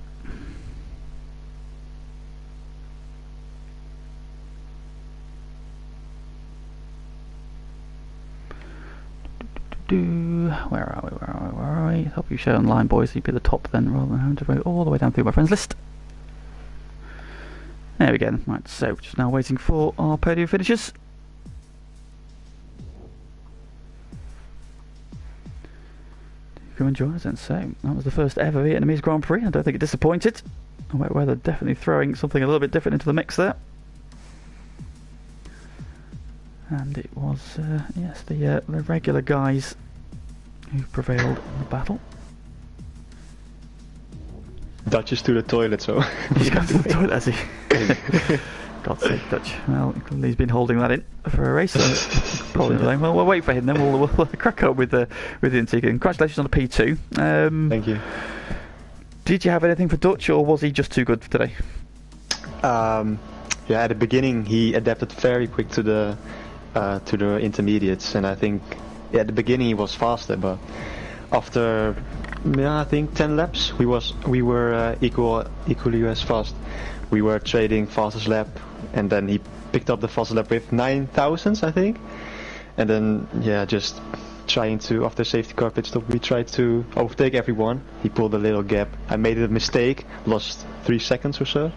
Where are we? Help you show online, boys. You'd be the top then, rather than having to vote all the way down through my friends list. There we go. Right, so just now waiting for our podium finishers. Go enjoy us then. So that was the first ever Vietnamese Grand Prix. I don't think it disappointed. Wet weather definitely throwing something a little bit different into the mix there. And it was, yes, the regular guys who prevailed in the battle. Dutch is to the toilet, so... He's gone to the toilet, has he? God's sake, Dutch. Well, he's been holding that in for a race, so probably blame. Well, we'll wait for him then. We'll crack up with the interview. Congratulations on the P2. Thank you. Did you have anything for Dutch, or was he just too good for today? Yeah, at the beginning he adapted very quick to the intermediates, and I think at the beginning he was faster, but after I think 10 laps we were equally as fast. We were trading fastest lap, and then he picked up the fastest lap with 9,000, I think, and then just trying to, after safety car pit stop, we tried to overtake everyone. He pulled a little gap. I made a mistake, lost 3 seconds or so.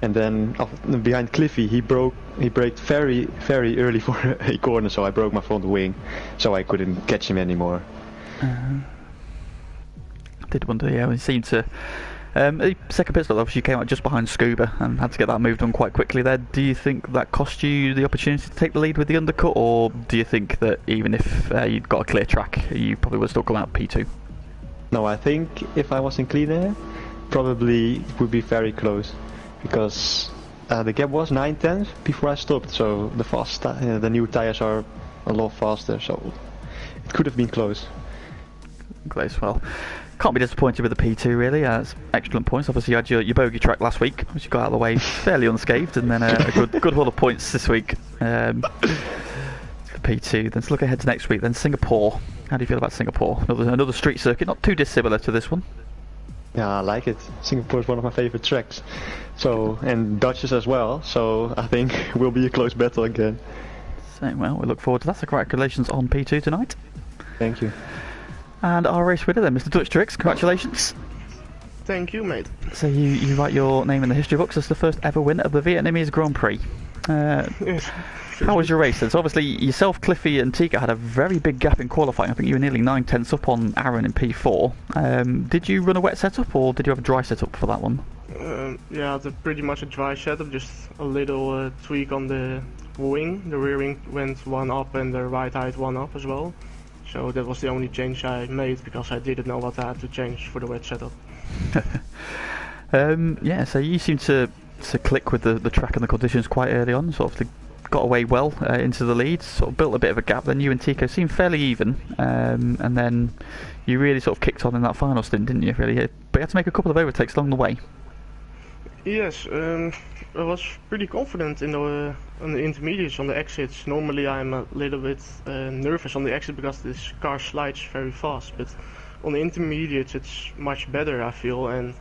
And then behind Cliffy, he braked very, very early for a corner, so I broke my front wing, so I couldn't catch him anymore. I did wonder, he seemed to... the second pit stop obviously came out just behind Scuba and had to get that moved on quite quickly there. Do you think that cost you the opportunity to take the lead with the undercut, or do you think that even if you'd got a clear track, you probably would still come out P2? No, I think if I was in clean air, probably it would be very close. Because the gap was 9/10 before I stopped, so the new tires are a lot faster, so it could have been close. Close, well, can't be disappointed with the P2 really. It's excellent points. Obviously you had your bogey track last week, which you got out of the way fairly unscathed, and then a good haul of points this week. The P2. Then let's look ahead to next week. Then Singapore. How do you feel about Singapore? Another street circuit, not too dissimilar to this one. Yeah, I like it. Singapore is one of my favorite tracks. So, and Dutchess as well, so I think will be a close battle again. So, well, we look forward to that. So congratulations on P2 tonight. Thank you. And our race winner then, Mr. Dutch Tricks, congratulations. Thank you, mate. So you write your name in the history books as the first ever winner of the Vietnamese Grand Prix. Yes. How was your race then? So obviously yourself, Cliffy and Tika had a very big gap in qualifying. I think you were nearly 9/10 up on Aaron in P4. Did you run a wet setup, or did you have a dry setup for that one? Yeah, it's pretty much a dry setup, just a little tweak on the wing. The rear wing went one up and the right height one up as well. So that was the only change I made, because I didn't know what I had to change for the wet setup. Yeah, so you seem to click with the track and the conditions quite early on, sort of got away well into the lead, sort of built a bit of a gap. Then you and Tico seemed fairly even, and then you really sort of kicked on in that final stint, didn't you? Really, but you had to make a couple of overtakes along the way. Yes, I was pretty confident in on the intermediates, on the exits. Normally I'm a little bit nervous on the exit because this car slides very fast, but on the intermediates it's much better, I feel. And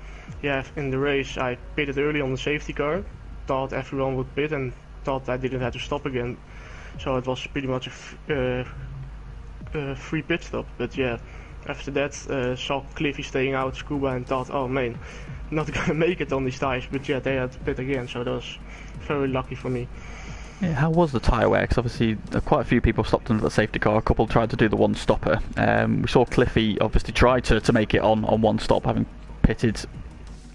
yeah, in the race I pitted early on the safety car, thought everyone would pit and thought I didn't have to stop again. So it was pretty much a free pit stop. But yeah, after that saw Cliffy staying out, Scuba, and thought, oh man, not gonna make it on these tires. But yeah, they had to pit again, so that was very lucky for me. Yeah, how was the tyre wear? Because obviously quite a few people stopped under the safety car. A couple tried to do the one stopper. We saw Cliffy obviously try to make it on one stop, having pitted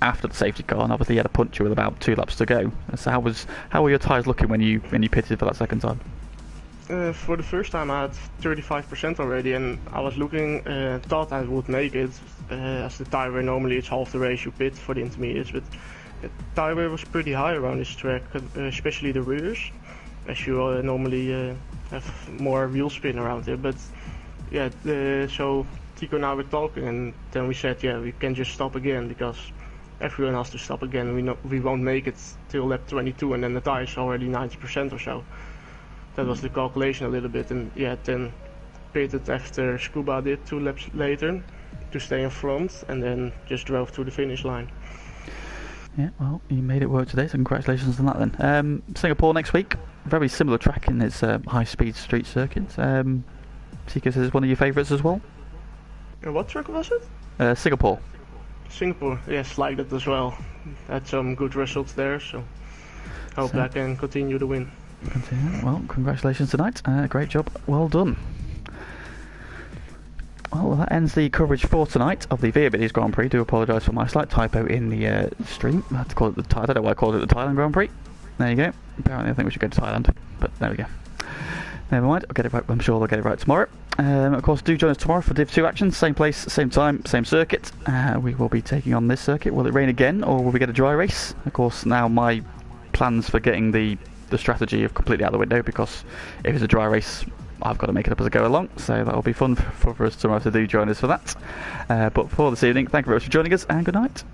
after the safety car, and obviously he had a puncture with about 2 laps to go. So how were your tyres looking when you pitted for that second time? For the first time I had 35% already, and I was looking, thought I would make it. As the tyre wear normally it's half the race you pit for the intermediates, but the tyre wear was pretty high around this track, especially the rears, as you normally have more wheel spin around here. But yeah, so Tico and I were talking, and then we said, yeah, we can just stop again because everyone has to stop again. We won't make it till lap 22, and then the tire's already 90% or so. That was the calculation a little bit, and yeah, then pitted after Scuba did 2 laps later to stay in front, and then just drove to the finish line. Yeah, well, you made it work today, so congratulations on that then. Singapore next week, very similar track in its high-speed street circuit. Tico says it's one of your favourites as well. And what track was it? Singapore. Singapore, yes, like that as well. Had some good results there, so hope I can continue to win. Well, congratulations tonight. Great job. Well done. Well, that ends the coverage for tonight of the Vietnamese Grand Prix. Do apologise for my slight typo in the stream. I had to call it I don't know why I called it the Thailand Grand Prix. There you go. Apparently I think we should go to Thailand, but there we go. Never mind, I'll get it right. I'm sure they'll get it right tomorrow. Of course, do join us tomorrow for Div 2 action. Same place, same time, same circuit. We will be taking on this circuit. Will it rain again, or will we get a dry race? Of course, now my plans for getting the strategy have completely out the window, because if it's a dry race, I've got to make it up as I go along. So that'll be fun for us tomorrow to do join us for that. But for this evening, thank you very much for joining us, and good night.